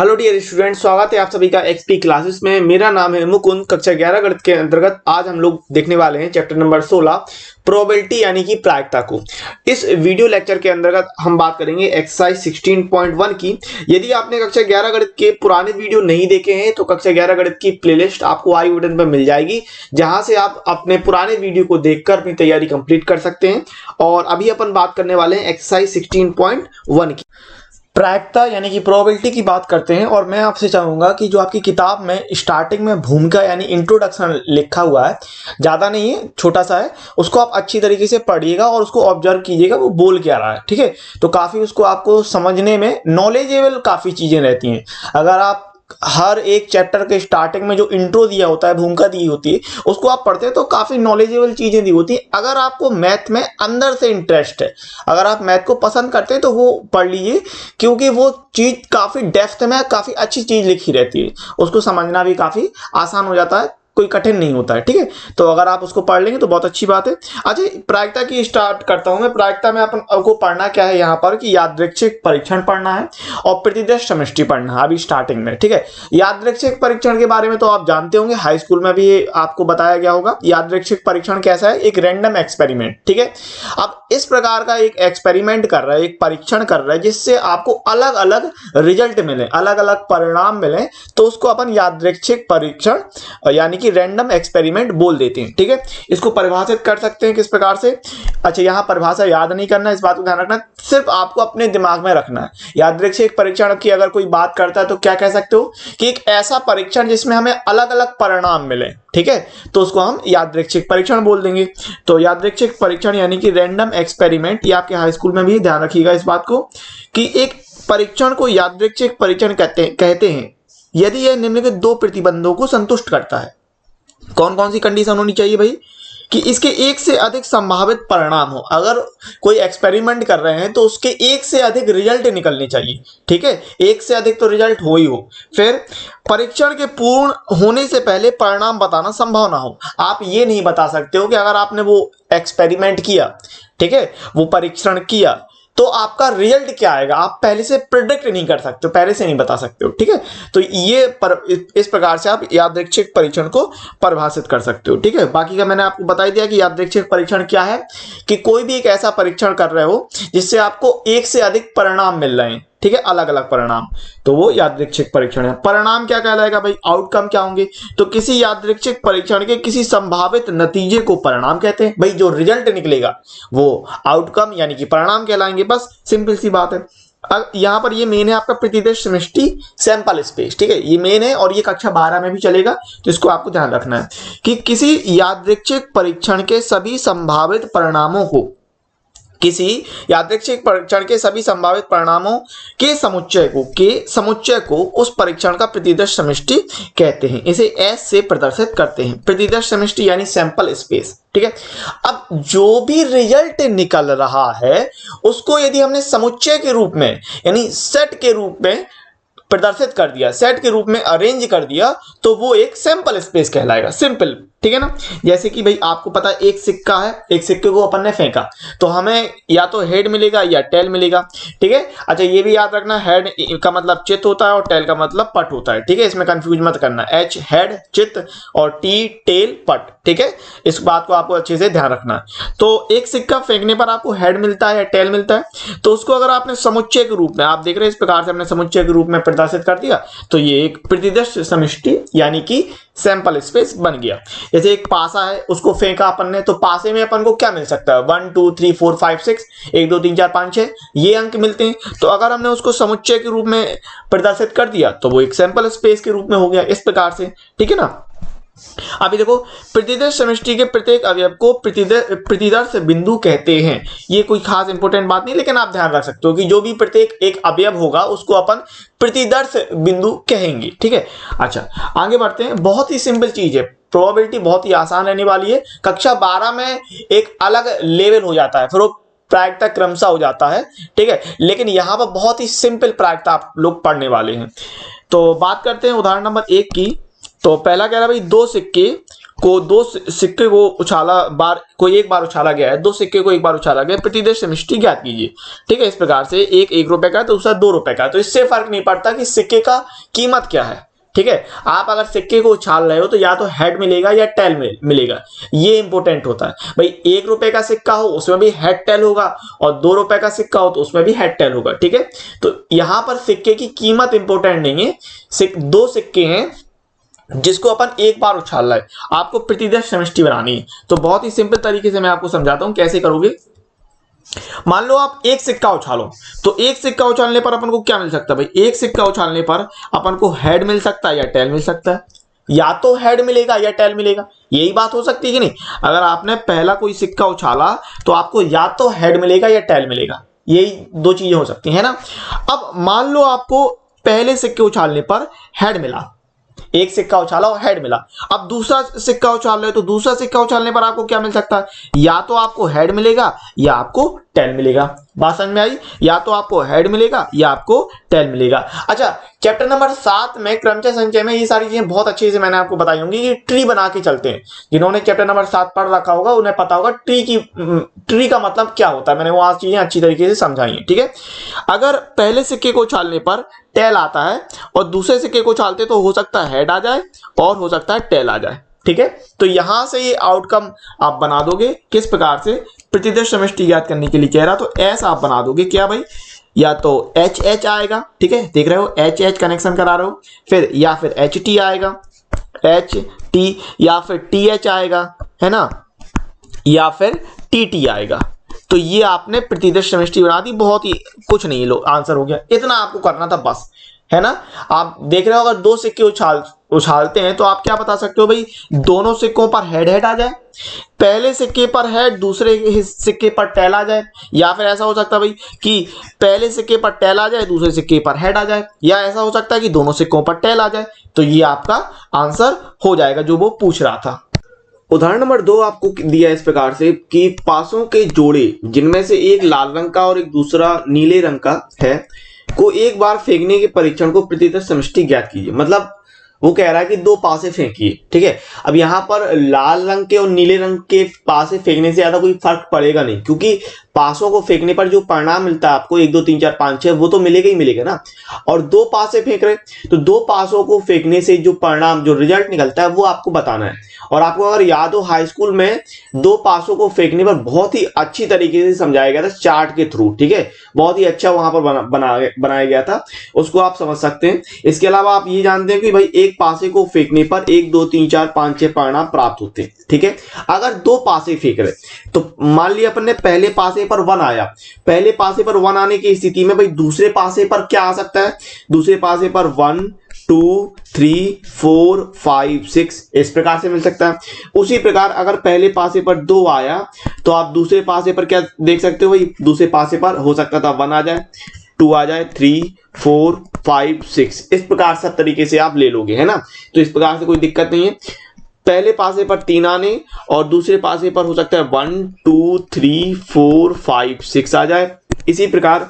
Hello dear student, स्वागत है आप सभी का एक्सपी क्लासेस में। मेरा नाम है मुकुंद। कक्षा 11 गणित के अंतर्गत आज हम लोग देखने वाले हैं चैप्टर नंबर 16 प्रोबेबिलिटी यानी कि प्रायिकता को। इस वीडियो लेक्चर के अंतर्गत हम बात करेंगे एक्सरसाइज 16.1 की। यदि आपने कक्षा 11 गणित के पुराने वीडियो नहीं देखे हैं तो कक्षा 11 गणित की प्लेलिस्ट आपको आई बटन पर मिल जाएगी, जहां से आप अपने पुराने वीडियो को देखकर अपनी तैयारी कंप्लीट कर सकते हैं। और अभी अपन बात करने वाले हैं एक्सरसाइज 16.1 की, प्रायिकता यानी कि प्रोबेबिलिटी की बात करते हैं। और मैं आपसे चाहूंगा कि जो आपकी किताब में स्टार्टिंग में भूमिका यानी इंट्रोडक्शन लिखा हुआ है, ज़्यादा नहीं है, छोटा सा है, उसको आप अच्छी तरीके से पढ़िएगा और उसको ऑब्जर्व कीजिएगा वो बोल क्या रहा है। ठीक है, तो काफ़ी उसको आपको समझने में नॉलेजेबल काफ़ी चीज़ें रहती हैं। अगर आप हर एक चैप्टर के स्टार्टिंग में जो इंट्रो दिया होता है, भूमिका दी होती है, उसको आप पढ़ते हैं तो काफी नॉलेजेबल चीजें दी होती हैं। अगर आपको मैथ में अंदर से इंटरेस्ट है, अगर आप मैथ को पसंद करते हैं तो वो पढ़ लीजिए, क्योंकि वो चीज काफी डेप्थ में काफी अच्छी चीज लिखी रहती है, उसको समझना भी काफी आसान हो जाता है, कोई कठिन नहीं होता है। ठीक है, तो अगर आप उसको पढ़ लेंगे तो बहुत अच्छी बात है। अच्छा, प्रायिकता की स्टार्ट करता हूं मैं। प्रायिकता में अपन को पढ़ना क्या है यहाँ पर कि यादृच्छिक परीक्षण पढ़ना है और प्रतिदर्श समष्टि पढ़ना है अभी स्टार्टिंग में। ठीक है, यादृच्छिक परीक्षण के बारे में तो आप जानते होंगे, हाई स्कूल में भी आपको बताया गया होगा। यादृच्छिक परीक्षण कैसा है? एक रैंडम एक्सपेरिमेंट। ठीक है, अब इस प्रकार का एक एक्सपेरिमेंट कर रहा है, एक परीक्षण कर रहा है, जिससे आपको अलग अलग रिजल्ट मिले, अलग अलग परिणाम मिले, तो उसको अपन यादृच्छिक परीक्षण यानी कि रैंडम एक्सपेरिमेंट बोल देते हैं। ठीक है, इसको परिभाषित कर सकते हैं किस प्रकार से? अच्छा, यहां परिभाषा याद नहीं करना, इस बात को ध्यान रखना, सिर्फ आपको अपने दिमाग में रखना है। यादृच्छिक परीक्षण की अगर कोई बात करता है तो क्या कह सकते हो कि एक ऐसा परीक्षण जिसमें हमें अलग अलग परिणाम मिले। ठीक है, तो उसको हम यादृच्छिक परीक्षण बोल देंगे। तो यादृच्छिक परीक्षण यानी कि रैंडम एक्सपेरिमेंट, ये आपके हाई स्कूल में भी ध्यान रखिएगा इस बात को कि एक परीक्षण को यादृच्छिक परीक्षण कहते हैं यदि यह निम्नलिखित दो प्रतिबंधों को संतुष्ट करता है। कौन कौन सी कंडीशन होनी चाहिए भाई? कि इसके एक से अधिक संभावित परिणाम हो। अगर कोई एक्सपेरिमेंट कर रहे हैं तो उसके एक से अधिक रिजल्ट निकलने चाहिए। ठीक है, एक से अधिक तो रिजल्ट हो ही हो। फिर परीक्षण के पूर्ण होने से पहले परिणाम बताना संभव ना हो। आप ये नहीं बता सकते हो कि अगर आपने वो एक्सपेरिमेंट किया, ठीक है, वो परीक्षण किया, तो आपका रिजल्ट क्या आएगा आप पहले से प्रिडिक्ट नहीं कर सकते हो, पहले से नहीं बता सकते हो। ठीक है, तो इस प्रकार से आप यादृच्छिक परीक्षण को परिभाषित कर सकते हो। ठीक है, बाकी का मैंने आपको बता ही दिया कि यादृच्छिक परीक्षण क्या है, कि कोई भी एक ऐसा परीक्षण कर रहे हो जिससे आपको एक से अधिक परिणाम मिल रहे हैं। ठीक है, अलग अलग परिणाम, तो वो यादृच्छिक परीक्षण है। परिणाम क्या कहलाएगा भाई? आउटकम क्या होंगे? तो किसी यादृच्छिक परीक्षण के किसी संभावित नतीजे को परिणाम कहते हैं। भाई जो रिजल्ट निकलेगा वो आउटकम यानी कि परिणाम कहलाएंगे। बस सिंपल सी बात है। अब यहां पर ये मेन है आपका प्रतिदर्श समष्टि सैंपल स्पेस। ठीक है, ये मेन है और ये कक्षा 12 में भी चलेगा, तो इसको आपको ध्यान रखना है कि किसी यादृच्छिक परीक्षण के सभी संभावित परिणामों को, किसी यादृच्छिक परीक्षण के सभी संभावित परिणामों के समुच्चय को उस परीक्षण का प्रतिदर्श समष्टि कहते हैं। इसे एस से प्रदर्शित करते हैं, प्रतिदर्श समष्टि यानी सैंपल स्पेस। ठीक है, अब जो भी रिजल्ट निकल रहा है उसको यदि हमने समुच्चय के रूप में यानी सेट के रूप में प्रदर्शित कर दिया, सेट के रूप में अरेंज कर दिया, तो वो एक सैंपल स्पेस कहलाएगा। सिंपल, ठीक है ना। जैसे कि भाई आपको पता है एक सिक्का है, एक सिक्के को अपन ने फेंका तो हमें या तो हेड मिलेगा या टेल मिलेगा। ठीक है, अच्छा ये भी याद रखना, हेड का मतलब चित होता है और टेल का मतलब पट होता है। ठीक है, इसमें कंफ्यूज मत करना, एच हेड चित और टी टेल पट। ठीक है, इस बात को आपको अच्छे से ध्यान रखना है। तो एक सिक्का फेंकने पर आपको हेड मिलता है या टेल मिलता है, तो उसको अगर आपने समुच्चय के रूप में, आप देख रहे हैं इस प्रकार से हमने समुच्चय के रूप में प्रदर्शित कर दिया, तो ये एक प्रतिदर्श समष्टि यानी कि सैंपल स्पेस बन गया। जैसे एक पासा है, उसको फेंका अपन ने, तो पासे में अपन को क्या मिल सकता है? 1 2 3 4 5 6, 1 2 3 4 5 6 ये अंक मिलते हैं। तो अगर हमने उसको समुच्चय के रूप में प्रदर्शित कर दिया तो वो एक सैंपल स्पेस के रूप में हो गया, इस प्रकार से। ठीक है ना। अभी देखो, प्रतिदर्श समष्टि के प्रत्येक अवयव को प्रतिदर्श बिंदु कहते हैं। ये कोई खास इंपॉर्टेंट बात नहीं, लेकिन आप ध्यान रख सकते हो कि जो भी प्रत्येक एक अवयव होगा उसको अपन प्रतिदर्श बिंदु कहेंगे। ठीक है, अच्छा आगे बढ़ते हैं। बहुत ही सिंपल चीज है, प्रोबेबिलिटी बहुत ही आसान रहने वाली है। कक्षा 12 में एक अलग लेवल हो जाता है, फिर वो प्रायिकता क्रमशः हो जाता है। ठीक है, लेकिन यहां पर बहुत ही सिंपल प्रायिकता आप लोग पढ़ने वाले हैं। तो बात करते हैं उदाहरण नंबर 1 की। तो पहला कह रहा है भाई दो सिक्के को दो सिक्के को उछाला बार कोई एक बार उछाला गया है, दो सिक्के को एक बार उछाला गया, प्रतिदेश समष्टि ज्ञात कीजिए। ठीक है, इस प्रकार से एक रुपए का है तो दूसरा 2 रुपए का है, तो इससे फर्क नहीं पड़ता कि सिक्के का कीमत क्या है। ठीक है, आप अगर सिक्के को उछाल रहे हो तो या तो हेड मिलेगा या टेल मिलेगा, ये इंपॉर्टेंट होता है भाई। 1 रुपए का सिक्का हो उसमें भी हेड टेल होगा, और 2 रुपए का सिक्का हो तो उसमें भी हेड टेल होगा। ठीक है, तो यहां पर सिक्के की कीमत इंपॉर्टेंट नहीं है, दो सिक्के हैं जिसको अपन एक बार उछाल रहे हैं, आपको प्रतिदेश समष्टि बनानी है। तो बहुत ही सिंपल तरीके से मैं आपको समझाता हूं कैसे करोगे। मान लो आप एक सिक्का उछालो, तो एक सिक्का उछालने पर अपन को क्या मिल सकता है भाई, एक सिक्का उछालने पर अपन को हेड मिल सकता है या टेल मिल सकता है, या तो हेड मिलेगा या टेल मिलेगा, यही बात हो सकती है कि नहीं। अगर आपने पहला कोई सिक्का उछाला तो आपको या तो हेड मिलेगा या टेल मिलेगा, यही दो चीजें हो सकती है ना। अब मान लो आपको पहले सिक्के उछालने पर हेड मिला, एक सिक्का उछाला और हेड मिला, अब दूसरा सिक्का उछाल रहे तो दूसरा सिक्का उछालने पर आपको क्या मिल सकता है, या तो आपको हेड मिलेगा या आपको टेल मिलेगा। बात समझ में आई, या तो आपको हेड मिलेगा या आपको टेल मिलेगा। अच्छा, चैप्टर नंबर 7 में क्रमचय संचय में ये सारी चीजें बहुत अच्छे से मैंने आपको बताई होंगी कि ट्री बना के चलते हैं। जिन्होंने चैप्टर नंबर 7 पढ़ रखा होगा उन्हें पता होगा ट्री का मतलब क्या होता है, मैंने वो चीजें अच्छी तरीके से समझाई है। ठीक है, अगर पहले सिक्के को उछालने पर टेल आता है और दूसरे सिक्के को उछालते तो हो सकता है हेड आ जाए और हो सकता है टेल आ जाए। ठीक है, तो यहां से ये आउटकम आप बना दोगे किस प्रकार से, प्रतिदेश समष्टि ज्ञात करने के लिए कह रहा, तो ऐसा आप बना दोगे क्या भाई, या तो एच एच आएगा, ठीक है देख रहे हो एच एच कनेक्शन करा रहे हो, फिर या फिर एच टी आएगा, एच टी, या फिर टी एच आएगा, है ना, या फिर टी टी आएगा। तो ये आपने प्रतिदेश समष्टि बना दी, बहुत ही कुछ नहीं, लो आंसर हो गया, इतना आपको करना था बस, है ना। आप देख रहे हो अगर दो सिक्के उछालते हैं तो आप क्या बता सकते हो भाई, दोनों सिक्कों पर हेड हेड आ जाए, पहले सिक्के पर हेड दूसरे सिक्के पर टेल आ जाए, या फिर ऐसा हो सकता है भाई कि पहले सिक्के पर टेल आ जाए दूसरे सिक्के पर हेड आ जाए, या ऐसा हो सकता है कि दोनों सिक्कों पर टेल आ जाए। तो ये आपका आंसर हो जाएगा जो वो पूछ रहा था। उदाहरण नंबर 2 आपको दिया इस प्रकार से कि पासों के जोड़े जिनमें से एक लाल रंग का और एक दूसरा नीले रंग का है को एक बार फेंकने के परीक्षण को प्रतिदेश समष्टि ज्ञात कीजिए। मतलब वो कह रहा है कि दो पासे फेंकिए। ठीक है, अब यहां पर लाल रंग के और नीले रंग के पासे फेंकने से ज्यादा कोई फर्क पड़ेगा नहीं, क्योंकि पासों को फेंकने पर जो परिणाम मिलता है आपको 1 2 3 4 5 6 वो तो मिलेगा ही मिलेगा ना। और दो पासे फेंक रहे तो दो पासों को फेंकने से जो परिणाम जो रिजल्ट निकलता है वो आपको बताना है। और आपको अगर याद हो हाई स्कूल में दो पासों को फेंकने पर बहुत ही अच्छी तरीके से समझाया गया था चार्ट के थ्रू। ठीक है, बहुत ही अच्छा वहां पर बनाया गया था, उसको आप समझ सकते हैं। इसके अलावा आप ये जानते हैं कि भाई एक पासे को फेंकने पर 1 2 3 4 5 6 परिणाम प्राप्त होते हैं। ठीक है, अगर दो पासे फेंक रहे तो मान लिया अपन ने पहले पासे पर 1 आया, पहले पासे पर 1 आने की स्थिति में भाई दूसरे पासे पर क्या आ सकता है, दूसरे पासे पर 1 2 3 4 5 6 इस प्रकार से मिल सकता है। उसी प्रकार अगर पहले पासे पर 2 आया तो आप दूसरे पासे पर क्या देख सकते हो भाई, दूसरे पासे पर हो सकता था 1 आ जाए, 2 आ जाए, 3 4 5 6 इस प्रकार सब तरीके से आप ले लोगे, है ना। तो इस प्रकार से कोई दिक्कत नहीं है। पहले पासे पर 3 आने और दूसरे पासे पर हो सकता है 1 2 3 4 5 6 आ जाए। इसी प्रकार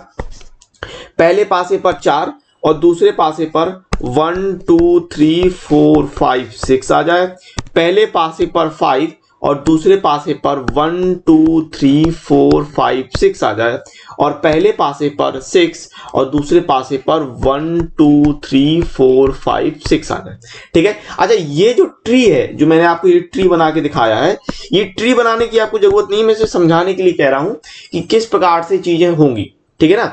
पहले पासे पर 4 और दूसरे पासे पर 1 2 3 4 5 6 आ जाए। पहले पासे पर 5 और दूसरे पासे पर 1 2 3 4 5 6 आ जाए। और पहले पासे पर 6 और दूसरे पासे पर 1 2 3 4 5 6 आ जाए। ठीक है, अच्छा ये जो ट्री है जो मैंने आपको ये ट्री बना के दिखाया है, ये ट्री बनाने की आपको जरूरत नहीं, मैं इसे समझाने के लिए कह रहा हूं कि किस प्रकार से चीजें होंगी। ठीक है ना।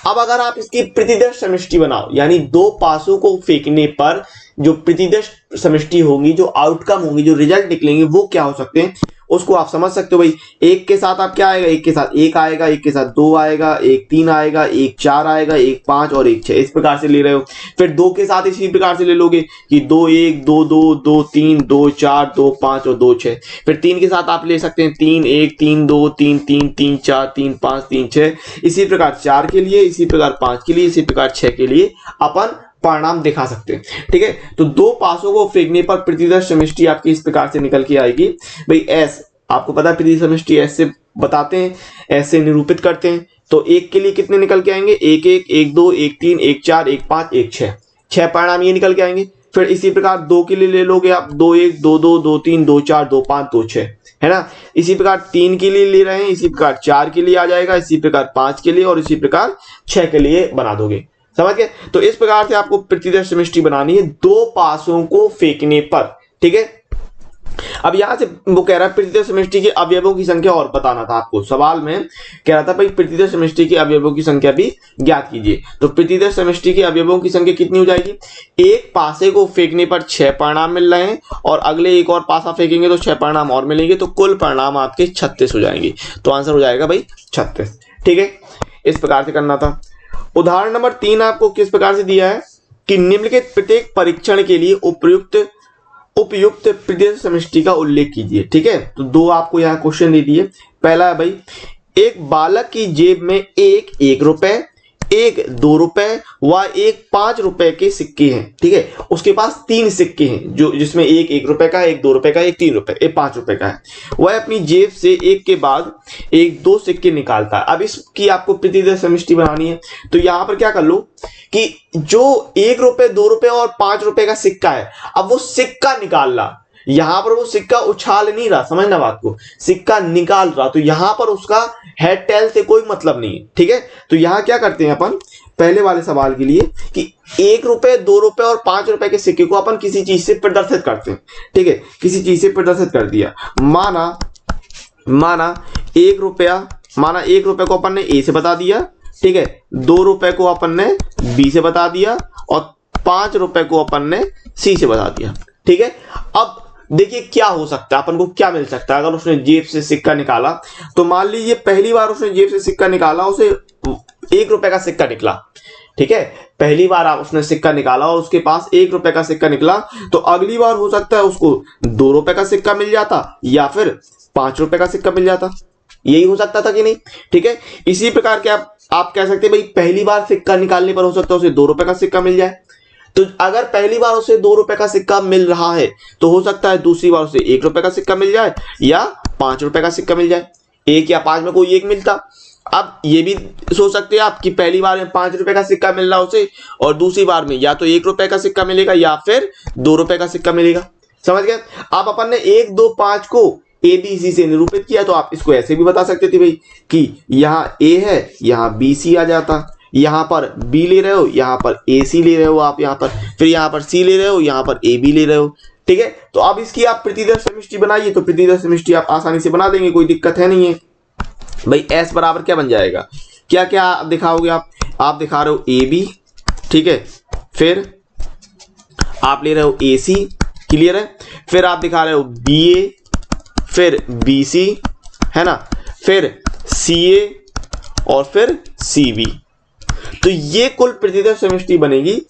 अब अगर आप इसकी प्रतिदेश समष्टि बनाओ, यानी दो पासों को फेंकने पर जो प्रतिदेश समष्टि होगी, जो आउटकम होंगी, जो रिजल्ट निकलेंगे वो क्या हो सकते हैं उसको आप समझ सकते हो भाई। एक के साथ आप क्या आएगा, एक के साथ 1 आएगा, एक के साथ 2 आएगा, एक 3 आएगा, एक 4 आएगा, एक 5 और एक 6 इस प्रकार से ले रहे हो। फिर 2 के साथ इसी प्रकार से ले लोगे कि 2 1 2 2 2 3 2 4 2 5 और 2 6। फिर 3 के साथ आप ले सकते हैं 3 1 3 2 3 3 3 4 3 5 3 6। इसी प्रकार 4 के लिए, इसी प्रकार 5 के लिए, इसी प्रकार 6 के लिए अपन परिणाम दिखा सकते हैं। ठीक है, तो दो पासों को फेंकने पर प्रतिदेश समष्टि आपकी इस प्रकार से निकल के आएगी भाई। एस आपको पता है प्रतिदेश समष्टि एस से बताते हैं, एस से निरूपित करते हैं। तो एक के लिए कितने निकल के आएंगे, 1 1 1 2 1 3 1 4 1 5 1 6 6 परिणाम ये निकल के आएंगे। फिर इसी प्रकार 2 के लिए ले लोगे आप 2 1 2 2 2 3 2 4 2 5 2 6, है ना। इसी प्रकार 3 के लिए ले रहे हैं, इसी प्रकार 4 के लिए आ जाएगा, इसी प्रकार 5 के लिए और इसी प्रकार 6 के लिए बना दोगे। समझ गए। तो इस प्रकार से आपको प्रतिदर्श समष्टि बनानी है 2 पासों को फेंकने पर, ठीक है। अब यहां से वो कह रहा है प्रतिदर्श समष्टि के अवयवों की संख्या और बताना था आपको। सवाल में कह रहा था भाई प्रतिदर्श समष्टि के अवयवों की संख्या भी ज्ञात कीजिए। तो प्रतिदर्श समष्टि के अवयवों की संख्या कितनी हो जाएगी? एक पासे को फेंकने पर 6 परिणाम मिल रहे हैं और अगले एक और पासा फेंकेंगे तो 6 परिणाम और मिलेंगे, तो कुल परिणाम आपके 36 हो जाएंगे। तो आंसर हो जाएगा भाई 36, ठीक है। इस प्रकार से करना था। उदाहरण नंबर 3 आपको किस प्रकार से दिया है कि निम्नलिखित प्रत्येक परीक्षण के लिए उपयुक्त प्रतिदर्श समष्टि का उल्लेख कीजिए, ठीक है। तो 2 आपको यहाँ क्वेश्चन दे दिए। पहला है भाई, एक बालक की जेब में एक 1 रुपए, एक 2 रुपए व एक 5 रुपए के सिक्के हैं, ठीक है। उसके पास 3 सिक्के हैं, जो जिसमें एक 1 रुपए का, एक 2 रुपए का, एक 3 रुपए, एक 5 रुपए का है। वह अपनी जेब से एक के बाद एक 2 सिक्के निकालता है। अब इसकी आपको प्रतिदर्श समष्टि बनानी है। तो यहां पर क्या कर लो कि जो 1 रुपए 2 रुपए और 5 रुपए का सिक्का है, अब वो सिक्का निकाल रहा, यहां पर वो सिक्का उछाल नहीं रहा, समझना बात को, सिक्का निकाल रहा। तो यहां पर उसका हेड टेल से कोई मतलब नहीं है, ठीक है। तो यहां क्या करते हैं अपन पहले वाले सवाल के लिए कि 1 रुपए 2 रुपए और 5 रुपए के सिक्के को अपन किसी चीज से प्रदर्शित करते हैं, ठीक है। किसी चीज से प्रदर्शित कर दिया, माना 1 रुपए को अपन ने ए से बता दिया, ठीक है। 2 रुपए को अपन ने बी से बता दिया और 5 रुपए को अपन ने सी से बता दिया, ठीक है। अब देखिए क्या हो सकता है, अपन को क्या मिल सकता है अगर उसने जेब से सिक्का निकाला। तो मान लीजिए पहली बार उसने जेब से सिक्का निकाला, उसे 1 रुपए का सिक्का निकला, ठीक है। पहली बार आप उसने सिक्का निकाला और उसके पास 1 रुपए का सिक्का निकला, तो अगली बार हो सकता है उसको 2 रुपए का सिक्का मिल जाता या फिर 5 रुपए का सिक्का मिल जाता। यही हो सकता था कि नहीं, ठीक है। इसी प्रकार के आप कह सकते हैं भाई पहली बार सिक्का निकालने पर हो सकता है उसे 2 रुपए का सिक्का मिल जाए। तो अगर पहली बार उसे 2 रुपए का सिक्का मिल रहा है तो हो सकता है दूसरी बार उसे 1 रुपए का सिक्का मिल जाए या 5 रुपए का सिक्का मिल जाए। 1 या 5 में कोई एक मिलता। अब ये भी सोच सकते हैं आप कि पहली बार में 5 रुपए का सिक्का मिल रहा उसे और दूसरी बार में या तो 1 रुपए का सिक्का मिलेगा या फिर 2 रुपए का सिक्का मिलेगा। समझ गए। आप अपन ने 1 2 5 को ABC से निरूपित किया, तो आप इसको ऐसे भी बता सकते थे भाई कि यहाँ A है, यहाँ BC आ जाता, यहां पर B ले रहे हो, यहां पर AC ले रहे हो आप, यहां पर फिर यहां पर C ले रहे हो, यहां पर AB ले रहे हो, ठीक है। तो अब इसकी आप प्रतिदर्श समष्टि बनाइए। तो प्रतिदर्श समष्टि आप आसानी से बना देंगे, कोई दिक्कत है नहीं है भाई। S बराबर क्या बन जाएगा, क्या क्या दिखाओगे आप दिखा रहे हो AB, ठीक है। फिर आप ले रहे हो AC, क्लियर है। फिर आप दिखा रहे हो BA, फिर BC, है ना, फिर CA और फिर CB। तो ये कुल प्रतिदर्श समष्टि बनेगी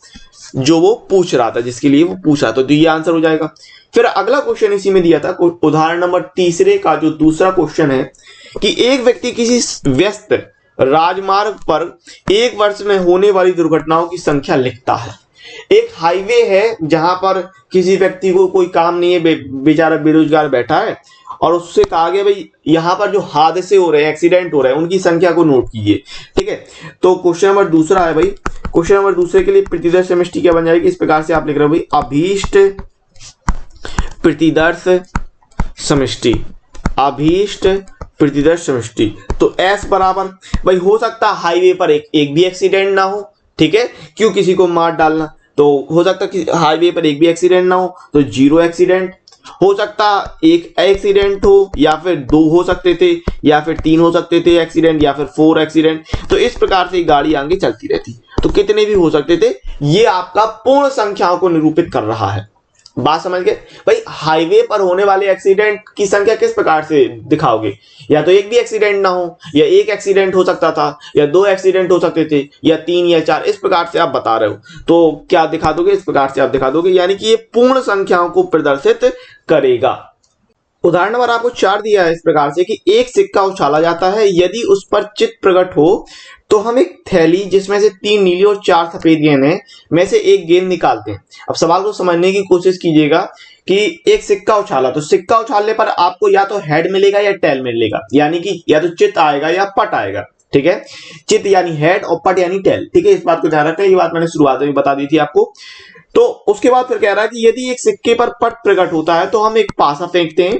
जो वो पूछ रहा था, जिसके लिए वो पूछा। तो ये आंसर हो जाएगा। फिर अगला क्वेश्चन इसी में दिया था, उदाहरण नंबर 3 का जो दूसरा क्वेश्चन है कि एक व्यक्ति किसी व्यस्त राजमार्ग पर 1 वर्ष में होने वाली दुर्घटनाओं की संख्या लिखता है। एक हाईवे है जहां पर किसी व्यक्ति को कोई काम नहीं है, बेचारा बेरोजगार बैठा है और उससे कहा गया भाई यहां पर जो हादसे हो रहे हैं, एक्सीडेंट हो रहे हैं, उनकी संख्या को नोट कीजिए, ठीक है। तो क्वेश्चन नंबर 2 है भाई। क्वेश्चन नंबर 2 के लिए प्रतिदर्श समष्टि क्या बन जाएगी, इस प्रकार से आप लिख रहे हो भाई अभीष्ट प्रतिदर्श समष्टि, अभीष्ट प्रतिदर्श समष्टि। तो S बराबर भाई हो सकता है हाईवे पर एक भी एक्सीडेंट ना हो, ठीक है, क्यों किसी को मार डालना। तो हो सकता है कि हाईवे पर एक भी एक्सीडेंट ना हो, तो 0 एक्सीडेंट। हो सकता एक एक्सीडेंट हो या फिर 2 हो सकते थे या फिर 3 हो सकते थे एक्सीडेंट या फिर 4 एक्सीडेंट। तो इस प्रकार से गाड़ी आगे चलती रहती, तो कितने भी हो सकते थे। ये आपका पूर्ण संख्याओं को निरूपित कर रहा है। बात समझ गए भाई। हाईवे पर होने वाले एक्सीडेंट की संख्या किस प्रकार से दिखाओगे, या तो एक भी एक्सीडेंट ना हो, या एक एक्सीडेंट हो सकता था, या 2 एक्सीडेंट हो सकते थे, या 3 या 4, इस प्रकार से आप बता रहे हो। तो क्या दिखा दोगे, इस प्रकार से आप दिखा दोगे, यानी कि ये पूर्ण संख्याओं को प्रदर्शित करेगा। उदाहरण नंबर आपको 4 दिया है इस प्रकार से कि एक सिक्का उछाला जाता है, यदि उस पर चित्र प्रकट हो तो हम एक थैली जिसमें से 3 नीली और 4 सफेद गेंद हैं में से एक गेंद निकालते हैं। अब सवाल को समझने की कोशिश कीजिएगा कि एक सिक्का उछाला, तो सिक्का उछालने पर आपको या तो हेड मिलेगा या टेल मिलेगा, यानी कि या तो चित आएगा या पट आएगा, ठीक है। चित यानी हेड और पट यानी टेल, ठीक है। इस बात को ध्यान रखना, ये बात मैंने शुरुआत में बता दी थी आपको। तो उसके बाद फिर कह रहा है कि यदि एक सिक्के पर पट प्रकट होता है तो हम एक पासा फेंकते हैं।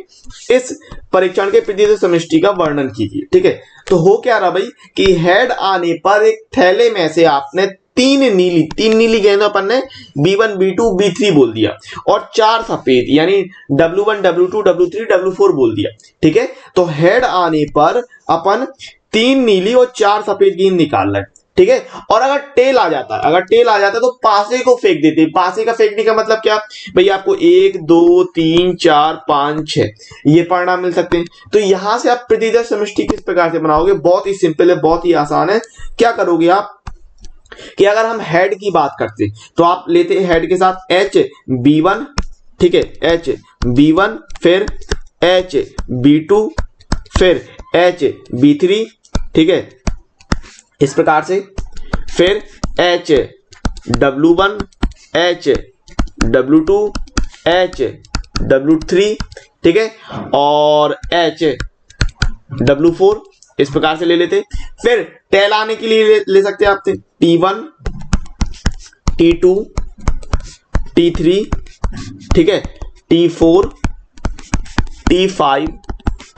इस परीक्षण के प्रतिदर्श समष्टि का वर्णन कीजिए। ठीक है, तो हो क्या रहा भाई कि हेड आने पर एक थैले में से आपने तीन नीली गेंदों अपन ने B1 B2 B3 बोल दिया और 4 सफेद यानी W1 W2 W3 W4 बोल दिया। ठीक है, तो हेड आने पर अपन 3 नीली और 4 सफेद गेंद निकाल रहे हैं। ठीक है, और अगर टेल आ जाता है तो पासे को फेंक देते हैं। पासे का फेंकने का मतलब क्या भाई, आपको 1 2 3 4 5 6 ये परिणाम मिल सकते हैं। तो यहां से आप प्रतिदर्श समष्टि किस प्रकार से बनाओगे, बहुत ही सिंपल है, बहुत ही आसान है। क्या करोगे आप कि अगर हम हेड की बात करते तो आप लेते हैं हेड के साथ H B1, ठीक है, H B1 फिर H B2 फिर H B3, ठीक है, इस प्रकार से फिर H W1 H W2 H W3, ठीक है, और H W4 इस प्रकार से ले लेते। फिर टेल आने के लिए ले सकते हैं आप T1 T2 T3, ठीक है, T4 T5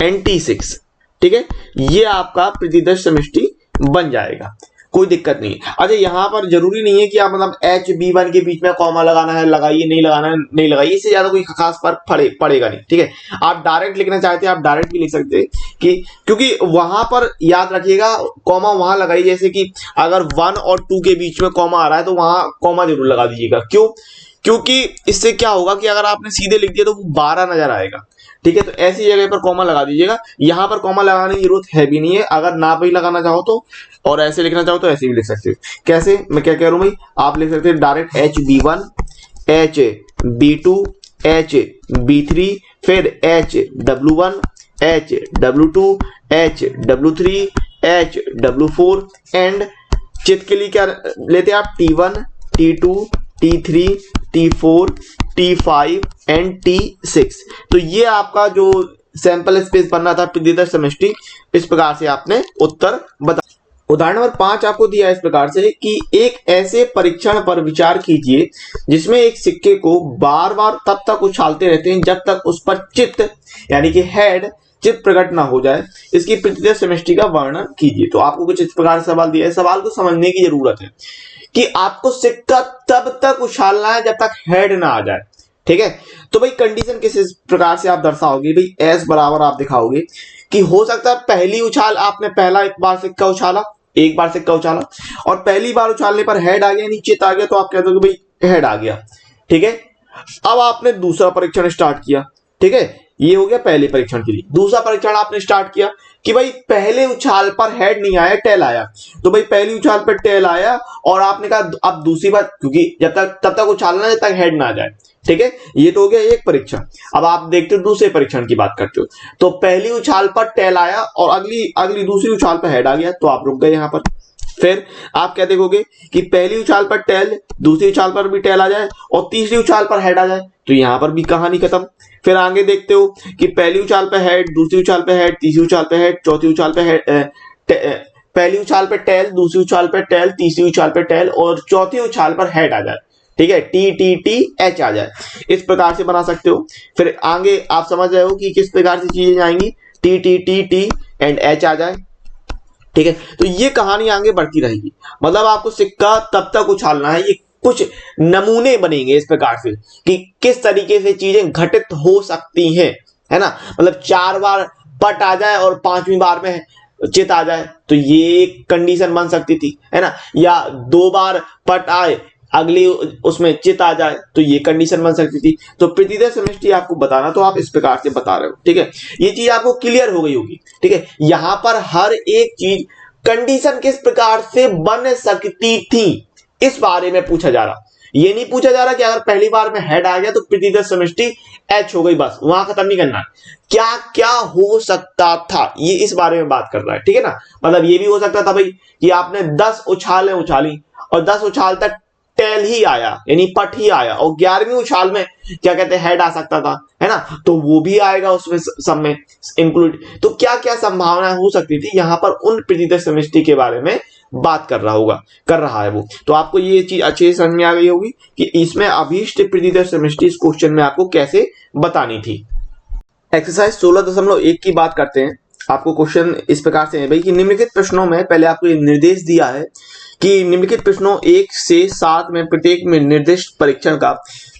एंड T6, ठीक है, ये आपका प्रतिदर्श समष्टि बन जाएगा, कोई दिक्कत नहीं है। अच्छा, यहां पर जरूरी नहीं है कि आप मतलब H B1 के बीच में कॉमा लगाना है लगाइए, नहीं लगाना है नहीं लगाइए, इससे ज्यादा कोई खास फर्क पड़ेगा नहीं। ठीक है, आप डायरेक्ट लिखना चाहते हैं आप डायरेक्ट भी लिख सकते हैं कि क्योंकि वहां पर याद रखिएगा कॉमा वहां लगाइए, जैसे कि अगर 1 और 2 के बीच में कॉमा आ रहा है तो वहां कॉमा जरूर लगा दीजिएगा। क्यों? क्योंकि इससे क्या होगा कि अगर आपने सीधे लिख दिया तो वो 12 नजर आएगा। ठीक है, तो ऐसी जगह पर कॉमा लगा दीजिएगा। यहां पर कॉमा लगाने की जरूरत है भी नहीं है, अगर ना भी लगाना चाहो तो और ऐसे लिखना चाहो तो ऐसे भी लिख सकते हो। कैसे, मैं क्या कह रहा हूं भाई, आप लिख सकते हैं direct H B1 H B2 H B3 फिर H W1 H W2 H W3 H W4 and चित के लिए क्या लेते हैं आप T1 T2 T3 T4 T5 and T6। तो ये आपका जो सैंपल स्पेस बनना था प्रतिदर्श समष्टि, इस प्रकार से आपने उत्तर बता। उदाहरण नंबर 5 आपको दिया इस प्रकार से कि एक ऐसे परीक्षण पर विचार कीजिए जिसमें एक सिक्के को बार बार तब तक उछालते रहते हैं जब तक उस पर चित्त यानी कि हेड चित्त प्रकट ना हो जाए। इसकी प्रतिदर्श समष्टि का वर्णन कीजिए। तो आपको कुछ इस प्रकार से सवाल दिया है। सवाल को समझने की जरूरत है कि आपको सिक्का तब तक उछालना है जब तक हेड ना आ जाए। ठीक है, तो भाई कंडीशन किस प्रकार से आप दर्शाओगे भाई, एस बराबर आप दिखाओगे कि हो सकता है पहली उछाल आपने पहला एक बार सिक्का उछाला और पहली बार उछालने पर हेड आ गया, नीचे आ गया, तो आप कह दोगे भाई हेड आ गया। ठीक है, अब आपने दूसरा परीक्षण स्टार्ट किया। ठीक है, ये हो गया पहले परीक्षण के लिए। दूसरा परीक्षण आपने स्टार्ट किया कि भाई पहले उछाल पर हेड नहीं आया, टेल आया, तो भाई पहली उछाल पर टेल आया और आपने कहा अब दूसरी बार, क्योंकि तब तक उछालना जब तक हेड ना आ जाए। ठीक है, ये तो हो गया एक परीक्षण। अब आप देखते हो दूसरे परीक्षण की बात करते हो, तो पहली उछाल पर टेल आया और अगली दूसरी उछाल पर हेड आ गया, तो आप रुक गए यहां पर। फिर आप क्या देखोगे कि पहली उछाल पर टेल, दूसरी उछाल पर भी टेल आ जाए और तीसरी उछाल पर हेड आ जाए, तो यहां पर भी कहानी खत्म। फिर आगे देखते हो कि पहली उछाल पे हेड, दूसरी उछाल पे हेड, तीसरी उछाल पे हेड, चौथी उछाल पे हेड, पहली उछाल पे टेल, दूसरी उछाल पे टेल, तीसरी उछाल पे टेल और चौथी उछाल पर हेड आ जाए। ठीक है, टी टी टी एच आ जाए, इस प्रकार से बना सकते हो। फिर आगे आप समझ रहे हो कि किस प्रकार से चीजें जाएंगी, T T T T and H आ जाए। ठीक है, तो ये कहानी आगे बढ़ती रहेगी। मतलब आपको सिक्का तब तक उछालना है, ये कुछ नमूने बनेंगे इस प्रकार से कि किस तरीके से चीजें घटित हो सकती हैं, है ना। मतलब 4 बार पट आ जाए और 5वीं बार में चित आ जाए, तो ये एक कंडीशन बन सकती थी, है ना। या 2 बार पट आए अगली उसमें चित आ जाए, तो ये कंडीशन बन सकती थी। तो प्रतिदर्श समष्टि आपको बताना, तो आप इस प्रकार से बता रहे हो। ठीक है, ये चीज आपको क्लियर हो गई होगी। ठीक है, यहां पर हर एक चीज कंडीशन किस प्रकार से बन सकती थी इस बारे में पूछा जा रहा। ये नहीं पूछा जा रहा कि अगर पहली बार में हेड आ गया तो प्रतिदर्श समष्टि एच हो गई, बस वहां खत्म नहीं करना। क्या क्या हो सकता था, ये इस बारे में बात कर रहा है। ठीक है ना, मतलब ये भी हो सकता था भाई कि आपने 10 उछालें उछाली और 10 उछाल तक टेल ही आया यानी पट ही आया और 11वीं उछाल में क्या कहते हैं हेड आ सकता था, है ना, तो वो भी आएगा उसमें सब में इंक्लूड। तो क्या क्या संभावना हो सकती थी, यहां पर उन प्रतिदर्श समष्टि के बारे में बात कर रहा है वो। तो आपको ये चीज अच्छे से समझ में आ गई होगी कि इसमें अभीष्ट प्रतिदर्श समष्टि इस क्वेश्चन में आपको कैसे बतानी थी। एक्सरसाइज 16.1 की बात करते हैं। आपको क्वेश्चन इस प्रकार से है भाई कि निम्नलिखित प्रश्नों में, पहले आपको निर्देश दिया है कि निम्नलिखित प्रश्नों 1 से 7 में प्रत्येक में निर्दिष्ट परीक्षण का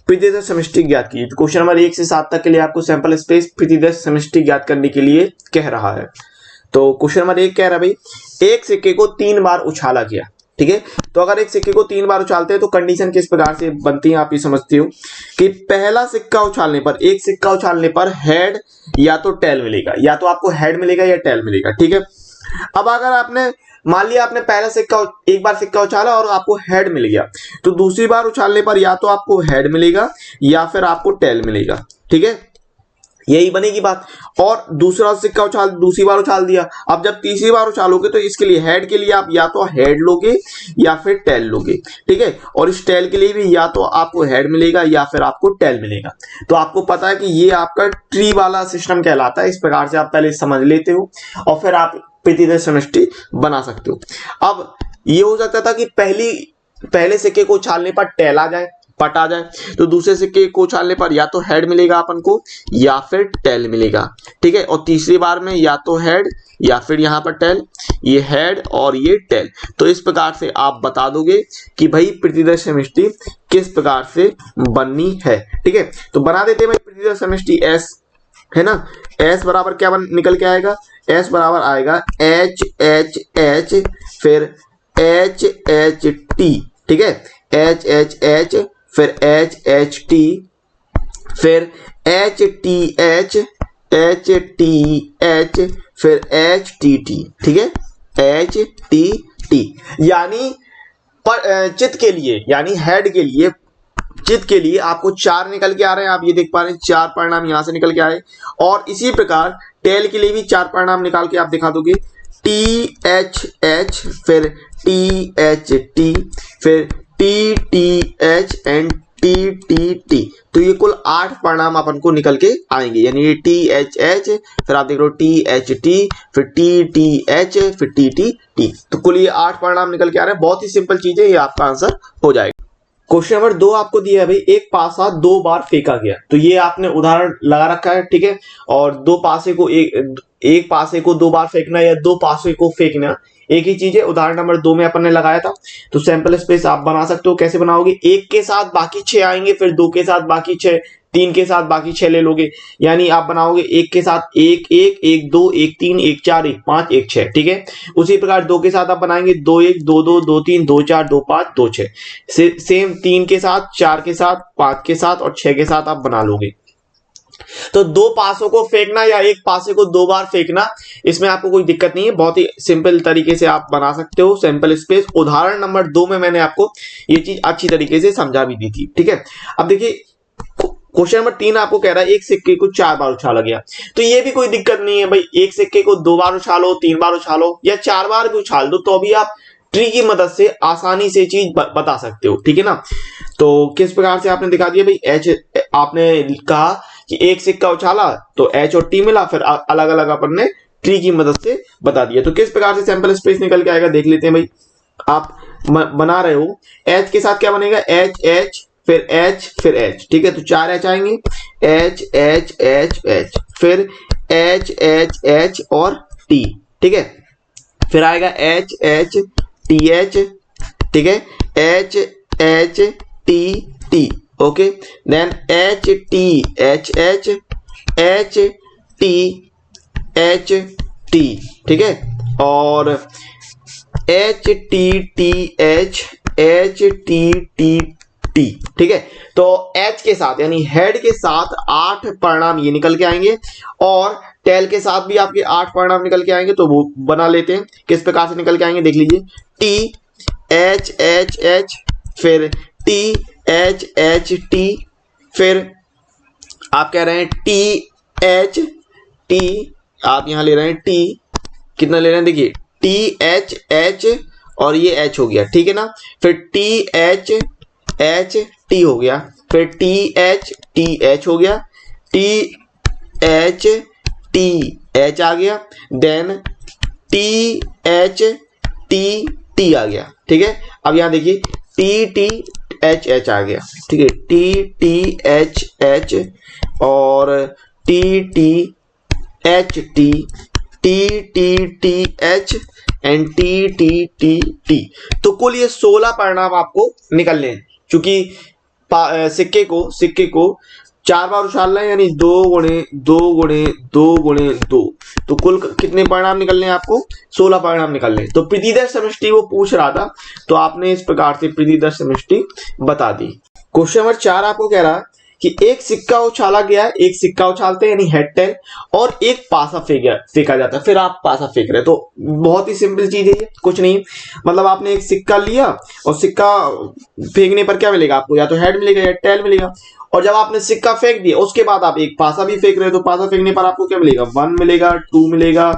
प्रतिदर्श समष्टि ज्ञात कीजिए। तो क्वेश्चन नंबर 1 से 7 तक के लिए आपको सैंपल स्पेस प्रतिदर्श समष्टि ज्ञात करने के लिए कह रहा है। तो क्वेश्चन नंबर 1 कह रहा है भाई एक सिक्के को 3 बार उछाला गया, ठीक है। तो अगर एक सिक्के को 3 बार उछालते हैं तो कंडीशन किस प्रकार से बनती है आप ये समझते हो कि पहला सिक्का उछालने पर, एक सिक्का उछालने पर हेड या तो टेल मिलेगा, या तो आपको हेड मिलेगा या टेल मिलेगा, ठीक है। अब अगर आपने मान लिया आपने पहला सिक्का एक बार सिक्का उछाला और आपको हेड मिल गया, तो दूसरी बार उछालने पर या तो आपको हेड मिलेगा या फिर आपको टेल मिलेगा, ठीक है, यही बनेगी बात। और दूसरा सिक्का दूसरी बार उछाल दिया, अब जब तीसरी बार उछालोगे तो इसके लिए हेड के लिए आप या तो हेड लोगे या फिर टेल लोगे, ठीक है। और इस टेल के लिए भी या तो आपको हेड मिलेगा या फिर आपको टेल मिलेगा। तो आपको पता है कि ये आपका ट्री वाला सिस्टम कहलाता है। इस प्रकार से आप पहले समझ लेते हो और फिर आप प्रतिदर्श समष्टि बना सकते हो। अब ये हो सकता था कि पहले सिक्के को उछालने पर टेल आ जाए, पट आ जाए, तो दूसरे सिक्के को उछालने पर या तो हेड मिलेगा अपन को या फिर टेल मिलेगा, ठीक है। और तीसरी बार में या तो हेड या फिर यहाँ पर टेल, ये हेड और ये टेल। तो इस प्रकार से आप बता दोगे कि भाई प्रतिदर्श समष्टि किस प्रकार से बननी है, ठीक है। तो बना देते हैं भाई प्रतिदर्श समष्टि एस, है ना। एस बराबर क्या निकल के आएगा, एस बराबर आएगा एच एच एच फिर एच एच टी, ठीक है, एच एच एच फिर एच एच टी फिर एच टी एच फिर एच टी टी, ठीक है, एच टी टी। यानी चित्त के लिए, यानी हेड के लिए, चित्त के लिए आपको 4 निकल के आ रहे हैं, आप ये देख पा रहे हैं 4 परिणाम यहां से निकल के आए। और इसी प्रकार टेल के लिए भी 4 परिणाम निकाल के आप दिखा दोगे, टी एच एच फिर टी एच टी फिर T T H and T T T. तो ये कुल 8 परिणाम अपन को निकल के आएंगे, यानी टी एच एच फिर आप देख रहे हो टी एच टी फिर टी टी एच फिर टी टी टी। तो कुल ये 8 परिणाम निकल के आ रहे हैं। बहुत ही सिंपल चीज है, ये आपका आंसर हो जाएगा। क्वेश्चन नंबर 2 आपको दिया है भाई एक पासा 2 बार फेंका गया। तो ये आपने उदाहरण लगा रखा है, ठीक है। और दो पासे को एक पासे को 2 बार फेंकना या 2 पासे को फेंकना एक ही चीज है। उदाहरण नंबर 2 में अपन ने लगाया था। तो सैंपल स्पेस आप बना सकते हो। कैसे बनाओगे, 1 के साथ बाकी 6 आएंगे, फिर 2 के साथ बाकी 6, 3 के साथ बाकी 6 ले लोगे। यानी आप बनाओगे 1 के साथ 1 1 1 2 1 3 1 4 1 5 1 6, ठीक है। उसी प्रकार 2 के साथ आप बनाएंगे 2 1 2 2 2 3 2 4 2 5 2 6। सेम 3 के साथ, 4 के साथ, 5 के साथ और 6 के साथ आप बना लोगे। तो 2 पासों को फेंकना या एक पासे को 2 बार फेंकना, इसमें आपको कोई दिक्कत नहीं है। बहुत ही सिंपल तरीके से आप बना सकते हो सैंपल स्पेस। उदाहरण नंबर 2 में मैंने आपको ये चीज अच्छी तरीके से समझा भी दी थी, ठीक है। अब देखिए क्वेश्चन नंबर 3 आपको कह रहा है एक सिक्के को 4 बार उछाला गया। तो ये भी कोई दिक्कत नहीं है भाई, एक सिक्के को 2 बार उछालो, 3 बार उछालो या 4 बार भी उछाल दो, तो भी आप ट्री की मदद से आसानी से चीज बता सकते हो, ठीक है ना। तो किस प्रकार से आपने दिखा दिया भाई, एच आपने कहा कि एक सिक्का उछाला तो एच और टी मिला, फिर अलग अलग अपन ने ट्री की मदद से बता दिया। तो किस प्रकार से सैंपल स्पेस निकल के आएगा देख लेते हैं भाई। आप बना रहे हो, एच के साथ क्या बनेगा, एच एच फिर एच, ठीक है। तो 4 एच आएंगे, एच एच एच एच फिर एच एच एच और टी, ठीक है। फिर आएगा एच एच टी एच, ठीक है, H H T T, okay. Then H T H H T, ठीक है। और एच टी टी टी, ठीक है। तो एच के साथ यानी हेड के साथ 8 परिणाम ये निकल के आएंगे और टेल के साथ भी आपके 8 परिणाम निकल के आएंगे। तो वो बना लेते हैं, किस प्रकार से निकल के आएंगे देख लीजिए। टी एच एच एच फिर टी एच टी फिर आप कह रहे हैं टी एच टी, आप यहां ले रहे हैं टी, कितना ले रहे हैं देखिए, टी एच एच और ये एच हो गया, ठीक है ना। फिर टी एच टी हो गया, फिर टी एच हो गया, टी एच आ गया, देन टी टी आ गया, ठीक है। अब यहाँ देखिए टी टी एच एच आ गया, ठीक है, टी टी एच एच और T T H T, T T T H and T T T T. तो कुल ये 16 परिणाम आपको निकलने हैं, क्योंकि सिक्के को 4 बार उछालना है, यानी 2 गुणे 2 गुणे 2 गुणे 2। तो कुल कितने परिणाम निकलने हैं आपको? 16 परिणाम निकलने हैं। तो प्रतिदर्श समष्टि वो पूछ रहा था, तो आपने इस प्रकार से प्रतिदर्श समष्टि बता दी। क्वेश्चन नंबर 4 आपको कह रहा है कि एक सिक्का उछाला गया है, एक सिक्का उछालते हैं यानी हेड टेल, और एक पासा फेंका जाता है, फिर आप पासा फेंक रहे हैं। तो बहुत ही सिंपल चीज है ये, कुछ नहीं, मतलब आपने एक सिक्का लिया और सिक्का फेंकने पर क्या मिलेगा आपको? या तो हेड मिलेगा या टेल मिलेगा। और जब आपने सिक्का फेंक दिया उसके बाद आप एक पासा भी फेंक रहे हो, तो पासा फेंकने पर आपको क्या मिलेगा? 1 मिलेगा, 2 मिलेगा,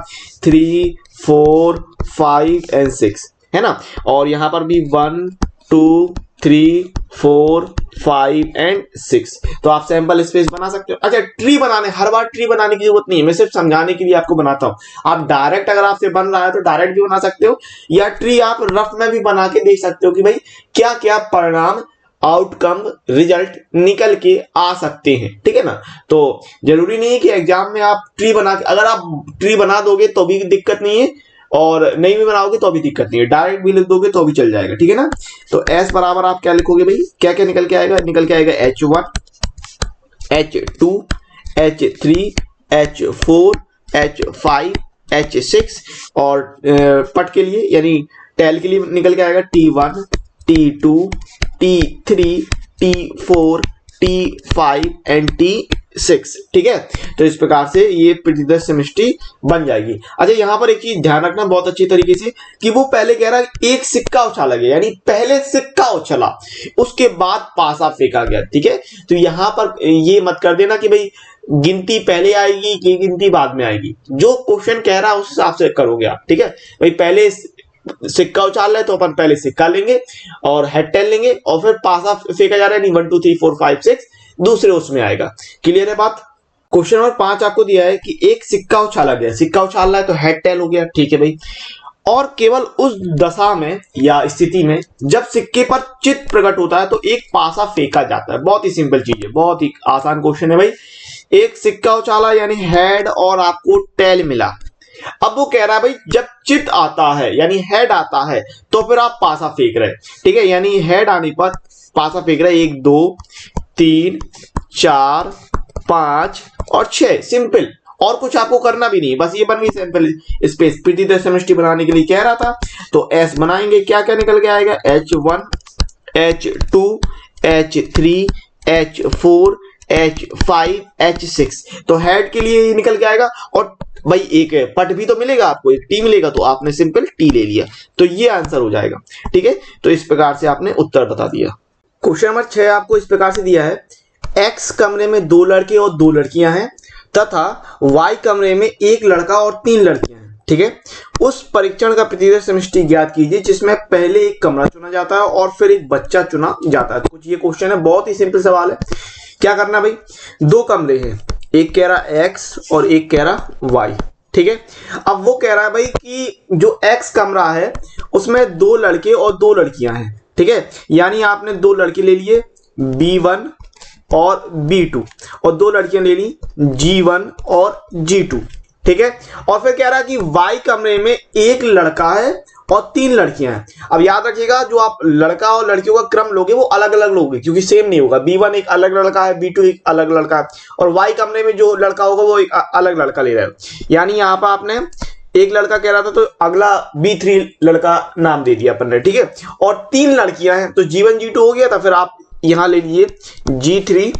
3 4 5 एंड 6, है ना। और यहां पर भी 1 2 3 4 5 एंड 6। तो आप सैंपल स्पेस बना सकते हो। अच्छा, ट्री बनाने, हर बार ट्री बनाने की जरूरत नहीं है, मैं सिर्फ समझाने के लिए आपको बनाता हूं। आप डायरेक्ट, अगर आपसे बन रहा है तो डायरेक्ट भी बना सकते हो, या ट्री आप रफ में भी बना के देख सकते हो कि भाई क्या क्या परिणाम, आउटकम, रिजल्ट निकल के आ सकते हैं, ठीक है ना। तो जरूरी नहीं है कि एग्जाम में आप ट्री बना के, अगर आप ट्री बना दोगे तो भी दिक्कत नहीं है, और नहीं भी बनाओगे तो भी दिक्कत नहीं है, डायरेक्ट भी लिख दोगे तो भी चल जाएगा, ठीक है ना। तो S बराबर आप क्या लिखोगे भाई? क्या क्या निकल के आएगा? निकल के आएगा H1 H2 H3 H4 H5 H6, और पट के लिए यानी टेल के लिए निकल के आएगा T1 T2 T3 T4 T5 and T6, ठीक है। तो इस प्रकार से ये प्रतिदर्श समष्टि बन जाएगी। अच्छा, यहां पर एक चीज ध्यान रखना बहुत अच्छी तरीके से, कि वो पहले कह रहा है एक सिक्का उछाला गया, यानी पहले सिक्का उछला उसके बाद पासा फेंका गया, ठीक है। तो यहां पर ये मत कर देना कि भाई गिनती पहले आएगी कि गिनती बाद में आएगी, जो क्वेश्चन कह रहा है उस हिसाब से करोगे आप, ठीक है। भाई पहले सिक्का उछाल रहे तो अपन पहले सिक्का लेंगे और हेड टेल लेंगे, और फिर पासा फेंका जा रहा है, नहीं 1 2 3 4 5 6 दूसरे उसमें आएगा। क्लियर है बात? क्वेश्चन नंबर 5 आपको दिया है कि एक सिक्का उछाला गया, सिक्का उछाल रहा है तो हेड टेल हो गया, ठीक है भाई। और केवल उस दशा में या स्थिति में जब सिक्के पर चित्त प्रकट होता है तो एक पासा फेंका जाता है। बहुत ही सिंपल चीज है, बहुत ही आसान क्वेश्चन है भाई। एक सिक्का उछाला यानी हेड, और आपको टेल मिला। अब वो कह रहा है भाई जब चित्त आता है यानी हेड आता है तो फिर आप पासा फेंक रहे हैं, ठीक है। यानी हेड आने पर पासा फेंक रहे, 1 2 3 4 5 और 6, सिंपल। और कुछ आपको करना भी नहीं, बस ये बन गई सैंपल स्पेस। प्रतिदर्श समष्टि बनाने के लिए कह रहा था, तो S बनाएंगे, क्या क्या निकल के आएगा? H1 H2 H3 H4 H5 H6। तो हेड के लिए ये निकल के आएगा, और भाई एक पट भी तो मिलेगा आपको, एक टी मिलेगा, तो आपने सिंपल टी ले लिया, तो ये आंसर हो जाएगा, ठीक है। तो इस प्रकार से आपने उत्तर बता दिया। क्वेश्चन नंबर 6 आपको इस प्रकार से दिया है, X कमरे में 2 लड़के और 2 लड़कियां हैं तथा Y कमरे में 1 लड़का और 3 लड़कियां हैं, ठीक है। उस परीक्षण का प्रतिदर्श समष्टि ज्ञात कीजिए जिसमें पहले एक कमरा चुना जाता है और फिर एक बच्चा चुना जाता है। तो कुछ ये क्वेश्चन है, बहुत ही सिंपल सवाल है। क्या करना भाई? 2 कमरे हैं, एक कह रहा X और एक कह रहा Y, ठीक है। अब वो कह रहा है भाई कि जो X कमरा है उसमें 2 लड़के और 2 लड़कियां हैं, ठीक है। यानी आपने 2 लड़के ले लिए B1 और B2, और 2 लड़कियां ले ली G1 और G2, ठीक है। और फिर कह रहा है कि Y कमरे में 1 लड़का है और 3 लड़कियां हैं। अब याद रखिएगा, जो आप लड़का और लड़कियों का क्रम लोगे वो अलग अलग लोगे, क्योंकि सेम नहीं होगा। B1 एक अलग लड़का है, B2 एक अलग लड़का है, और Y कमरे में जो लड़का होगा वो एक अलग लड़का ले रहे हो। यानी यहाँ पर आपने एक लड़का कह रहा था तो अगला B3 लड़का नाम दे दिया अपन ने, ठीक है। और 3 लड़कियां हैं तो G1 G2 हो गया था, फिर आप यहां ले लीजिए G3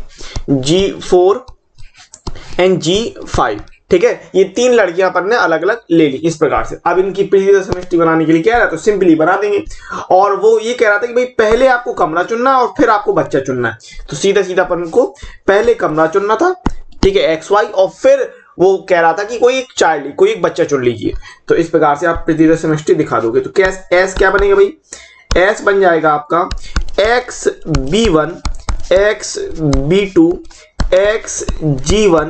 G4 एंड G5, ठीक है। ये 3 लड़कियां अपन ने अलग अलग ले ली इस प्रकार से। अब इनकी प्रतिदर्श समष्टि बनाने के लिए क्या है, तो सिंपली बना देंगे। और वो ये कह रहा था कि भाई पहले आपको कमरा चुनना है और फिर आपको बच्चा चुनना है, तो सीधा सीधा अपन को पहले कमरा चुनना था, ठीक है, XY, और फिर वो कह रहा था कि कोई एक चाइल्ड, कोई एक बच्चा चुन लीजिए। तो इस प्रकार से आप प्रतिदर्श समष्टि दिखा दोगे। तो क्या S क्या बनेगा भाई? S बन जाएगा आपका XB1 XB2 XG1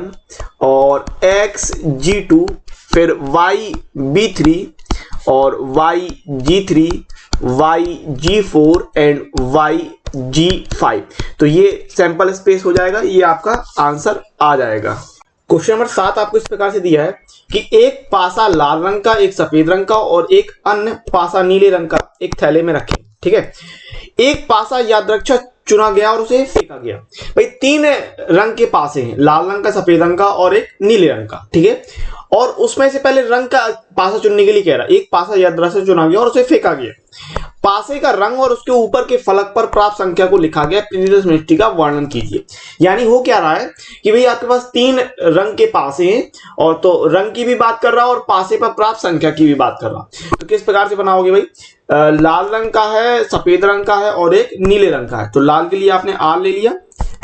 और XG2, फिर YB3 और YG3 YG4 एंड YG5। तो ये सैंपल स्पेस हो जाएगा, ये आपका आंसर आ जाएगा। क्वेश्चन नंबर 7 आपको इस प्रकार से दिया है कि एक पासा लाल रंग का, एक सफेद रंग का और एक अन्य पासा नीले रंग का एक थैले में रखें। ठीक है, एक पासा यादृच्छिक चुना गया और उसे फेंका गया। भाई 3 रंग के पासे हैं, लाल रंग का, सफेद रंग का और एक नीले रंग का। ठीक है, और उसमें से पहले रंग का पासा चुनने के लिए कह रहा है। एक पासा यादृच्छिक चुना गया और उसे फेंका गया। पासे का रंग और उसके ऊपर के फलक पर प्राप्त संख्या को लिखा गया, प्रतिदर्श समष्टि का वर्णन कीजिए। यानी हो क्या रहा है कि भाई आपके पास 3 रंग के पासे हैं, और तो रंग की भी बात कर रहा है और पासे पर प्राप्त संख्या की भी बात कर रहा है। तो किस प्रकार से बनाओगे भाई, लाल रंग का है, सफेद रंग का है और एक नीले रंग का है। तो लाल के लिए आपने आर ले लिया।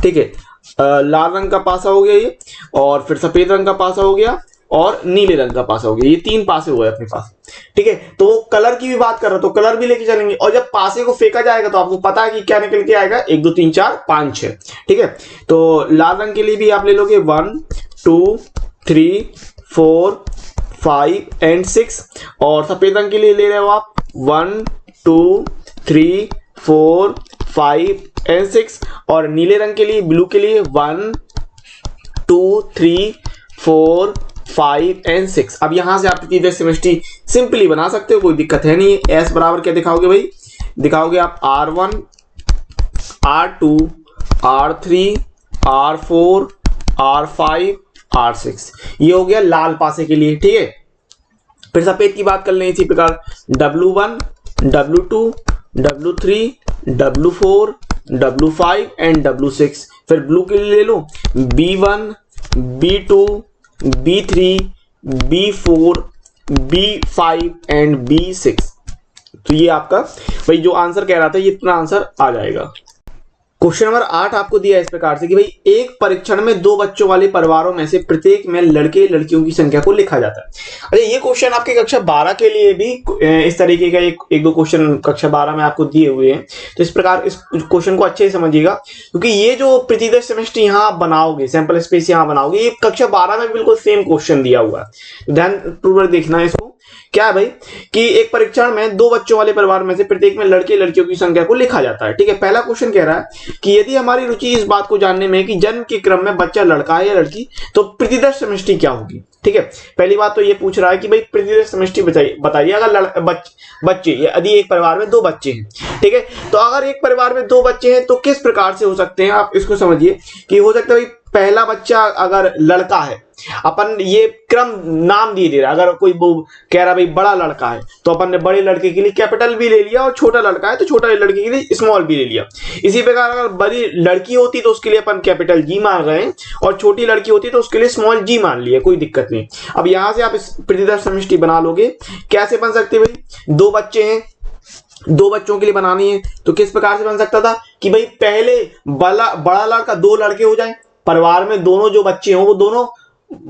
ठीक है, लाल रंग का पासा हो गया ये, और फिर सफेद रंग का पासा हो गया और नीले रंग का पासा हो गया। ये 3 पासे हुए अपने पास। ठीक है, तो वो कलर की भी बात कर रहा है तो कलर भी लेके चलेंगे। और जब पासे को फेंका जाएगा तो आपको पता है कि क्या निकल के आएगा, 1 2 3 4 5 6। ठीक है, तो लाल रंग के लिए भी आप ले लोगे 1 2 3 4 5 एंड 6, और सफेद रंग के लिए ले रहे हो आप 1 2 3 4 5 एंड 6, और नीले रंग के लिए, ब्लू के लिए 1 2 3 4 5 एंड 6। अब यहां से आप प्रतिदर्श समष्टि सिंपली बना सकते हो, कोई दिक्कत है नहीं। एस बराबर क्या दिखाओगे भाई, दिखाओगे आप R1 R2 R3 R4 R5 R6। ये हो गया लाल पासे के लिए। ठीक है, फिर सफेद की बात कर लें इसी प्रकार, W1 W2 W3 W4 W5 and W6। फिर ब्लू के लिए ले लो B1 B2 B3 B4 B5 and B6। तो ये आपका भाई जो आंसर कह रहा था, ये इतना आंसर आ जाएगा। क्वेश्चन नंबर 8 आपको दिया है इस प्रकार से कि भाई एक परीक्षण में 2 बच्चों वाले परिवारों में से प्रत्येक में लड़के लड़कियों की संख्या को लिखा जाता है। अच्छा, ये क्वेश्चन आपके कक्षा 12 के लिए भी इस तरीके का एक दो क्वेश्चन कक्षा 12 में आपको दिए हुए हैं। तो इस प्रकार इस क्वेश्चन को अच्छे से समझिएगा, क्योंकि ये जो प्रतिदर्श समष्टि यहाँ बनाओगे, सैंपल स्पेस यहाँ बनाओगे, ये कक्षा 12 में बिल्कुल सेम क्वेश्चन दिया हुआ है। ध्यान पूर्वक देखना है इसको। क्या है भाई कि एक परीक्षण में 2 बच्चों वाले परिवार में से प्रत्येक में लड़के लड़कियों की संख्या को लिखा जाता है। ठीक है, पहला क्वेश्चन कह रहा है कि यदि हमारी रुचि इस बात को जानने में है कि जन्म के क्रम में बच्चा लड़का है या लड़की, तो प्रतिदर्श समष्टि क्या होगी। ठीक है, पहली बात तो ये पूछ रहा है कि भाई प्रतिदर्श समष्टि बताइए अगर बच्चे, यदि एक परिवार में 2 बच्चे हैं। ठीक है, तो अगर एक परिवार में 2 बच्चे हैं तो किस प्रकार से हो सकते हैं, आप इसको समझिए कि हो सकता है भाई पहला बच्चा अगर लड़का है, अपन ये क्रम नाम दे रहा है। अगर कोई कह रहा भाई बड़ा लड़का है तो अपन ने बड़े लड़के के लिए कैपिटल भी ले लिया, और छोटा लड़का है तो छोटा लड़के के लिए स्मॉल भी ले लिया। इसी प्रकार अगर बड़ी लड़की होती तो उसके लिए अपन कैपिटल जी मान रहे हैं, और छोटी लड़की होती तो उसके लिए स्मॉल जी मान लिया, कोई दिक्कत नहीं। अब यहां से आप इस प्रतिदर्श समष्टि बना लोगे। कैसे बन सकते भाई, 2 बच्चे हैं, 2 बच्चों के लिए बनानी है तो किस प्रकार से बन सकता था कि भाई पहले बड़ा लड़का 2 लड़के हो जाए, परिवार में दोनों जो बच्चे हों वो दोनों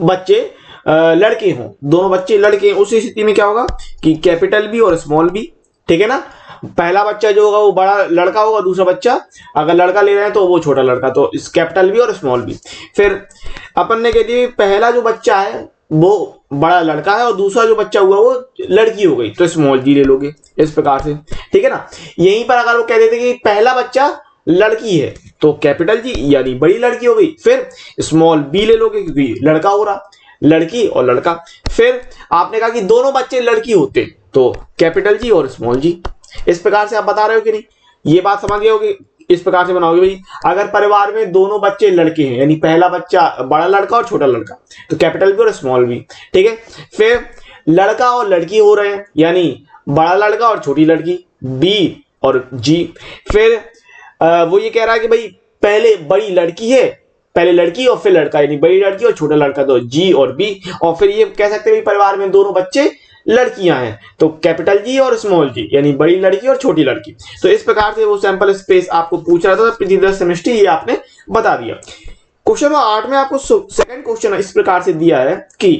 बच्चे लड़के हों, दोनों बच्चे लड़के हैं। उसी स्थिति में क्या होगा कि कैपिटल बी और स्मॉल बी। ठीक है ना, पहला बच्चा जो होगा वो बड़ा लड़का होगा, दूसरा बच्चा अगर लड़का ले रहे हैं तो वो छोटा लड़का, तो इस कैपिटल बी और स्मॉल बी। फिर अपन ने कह दिया पहला जो बच्चा है वो बड़ा लड़का है और दूसरा जो बच्चा हुआ वो लड़की हो गई, तो स्मॉल जी ले लोगे इस प्रकार से। ठीक है ना, यहीं पर अगर वो कह देते कि पहला बच्चा लड़की है तो कैपिटल जी यानी बड़ी लड़की हो गई, फिर स्मॉल बी ले लोगे क्योंकि लड़का हो रहा, लड़की और लड़का। फिर आपने कहा कि दोनों बच्चे लड़की होते तो कैपिटल जी और स्मॉल जी। इस प्रकार से आप बता रहे हो कि नहीं, ये बात समझ गए होगे। इस प्रकार से बनाओगे भाई अगर परिवार में दोनों बच्चे लड़के हैं, यानी पहला बच्चा बड़ा लड़का और छोटा लड़का, तो कैपिटल बी और स्मॉल बी। ठीक है, फिर लड़का और लड़की हो रहे हैं, यानी बड़ा लड़का और छोटी लड़की, बी और जी। फिर वो ये कह रहा है कि भाई पहले बड़ी लड़की है, पहले लड़की और फिर लड़का, यानी बड़ी लड़की और छोटा लड़का, तो जी और बी। और फिर ये कह सकते हैं परिवार में दोनों बच्चे लड़कियां हैं तो कैपिटल जी और स्मॉल जी, यानी बड़ी लड़की और छोटी लड़की। तो इस प्रकार से वो सैंपल स्पेस आपको पूछ रहा था, प्रतिदर्श समष्टि ये आपने बता दिया। क्वेश्चन नंबर 8 में आपको सेकंड क्वेश्चन इस प्रकार से दिया है कि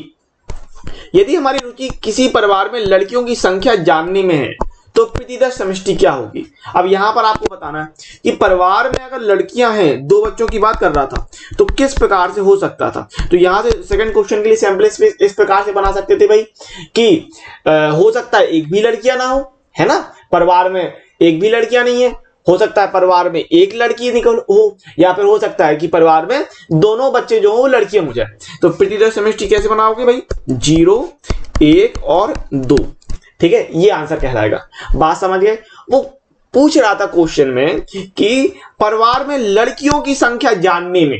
यदि हमारी रुचि किसी परिवार में लड़कियों की संख्या जानने में है तो प्रतिदर्श समष्टि क्या होगी। अब यहां पर आपको बताना है कि परिवार में अगर लड़कियां हैं, 2 बच्चों की बात कर रहा था, तो किस प्रकार से हो सकता था। तो यहां से सेकंड क्वेश्चन के लिए सैंपल स्पेस इस प्रकार से बना सकते थे भाई कि हो सकता है एक भी लड़कियां ना हो, है ना, परिवार में एक भी लड़कियां नहीं है, हो सकता है परिवार में एक लड़की निकल हो, या फिर हो सकता है कि परिवार में दोनों बच्चे जो हो वो लड़कियां हो जाए। तो प्रतिदर्श समष्टि कैसे बनाओगे भाई? 0, 1 और 2। ठीक है, ये आंसर कहलाएगा। बात समझ गए? वो पूछ रहा था क्वेश्चन में कि परिवार में लड़कियों की संख्या जानने में,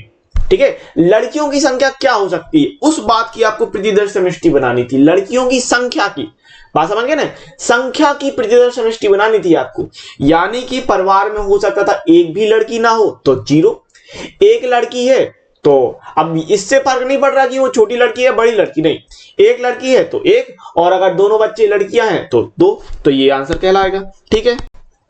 ठीक है, लड़कियों की संख्या क्या हो सकती है, उस बात की आपको प्रतिदर्श समष्टि बनानी थी। लड़कियों की संख्या की बात समझ गए ना? संख्या की प्रतिदर्श समष्टि बनानी थी आपको। यानी कि परिवार में हो सकता था एक भी लड़की ना हो तो 0, एक लड़की है तो अब इससे फर्क नहीं पड़ रहा कि वो छोटी लड़की है बड़ी लड़की, नहीं, एक लड़की है तो 1, और अगर दोनों बच्चे लड़कियां हैं तो 2। तो ये आंसर कहलाएगा। ठीक है,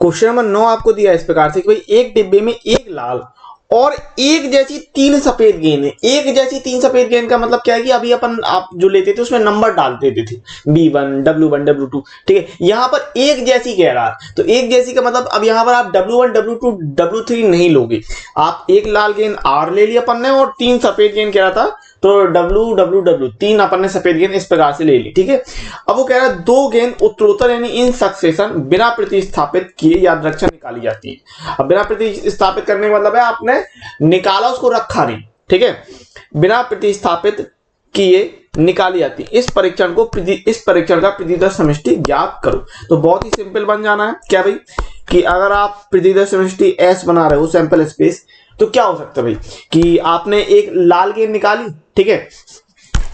क्वेश्चन नंबर 9 आपको दिया इस प्रकार से कि भाई एक डिब्बे में एक लाल और एक जैसी 3 सफेद गेंद है। एक जैसी 3 सफेद गेंद का मतलब क्या है कि अभी अपन आप जो लेते थे उसमें नंबर डाल देते थे, B1, W1, W2। ठीक है, यहां पर एक जैसी कह रहा है, तो एक जैसी का मतलब अब यहां पर आप W1, W2, W3 नहीं लोगे, आप एक लाल गेंद R ले लिया अपन ने और 3 सफेद गेंद कह रहा था तो W 3 अपन ने सफेद गेंद इस प्रकार से ले ली। ठीक है, अब वो कह रहा है 2 गेंद उत्तरोत्तर यानी इन सक्सेशन बिना प्रतिस्थापित किए यादृच्छा निकाली जाती है। अब बिना प्रतिस्थापित करने का मतलब है आपने निकाला उसको रखा नहीं। ठीक है, बिना प्रतिस्थापित किए निकाली जाती है। इस परीक्षण का प्रतिदर्श समष्टि ज्ञात करो। तो बहुत ही सिंपल बन जाना है क्या भाई कि अगर आप प्रतिदर्श समष्टि S बना रहे हो सैंपल स्पेस, तो क्या हो सकता है भाई कि आपने एक लाल गेंद निकाली, ठीक है,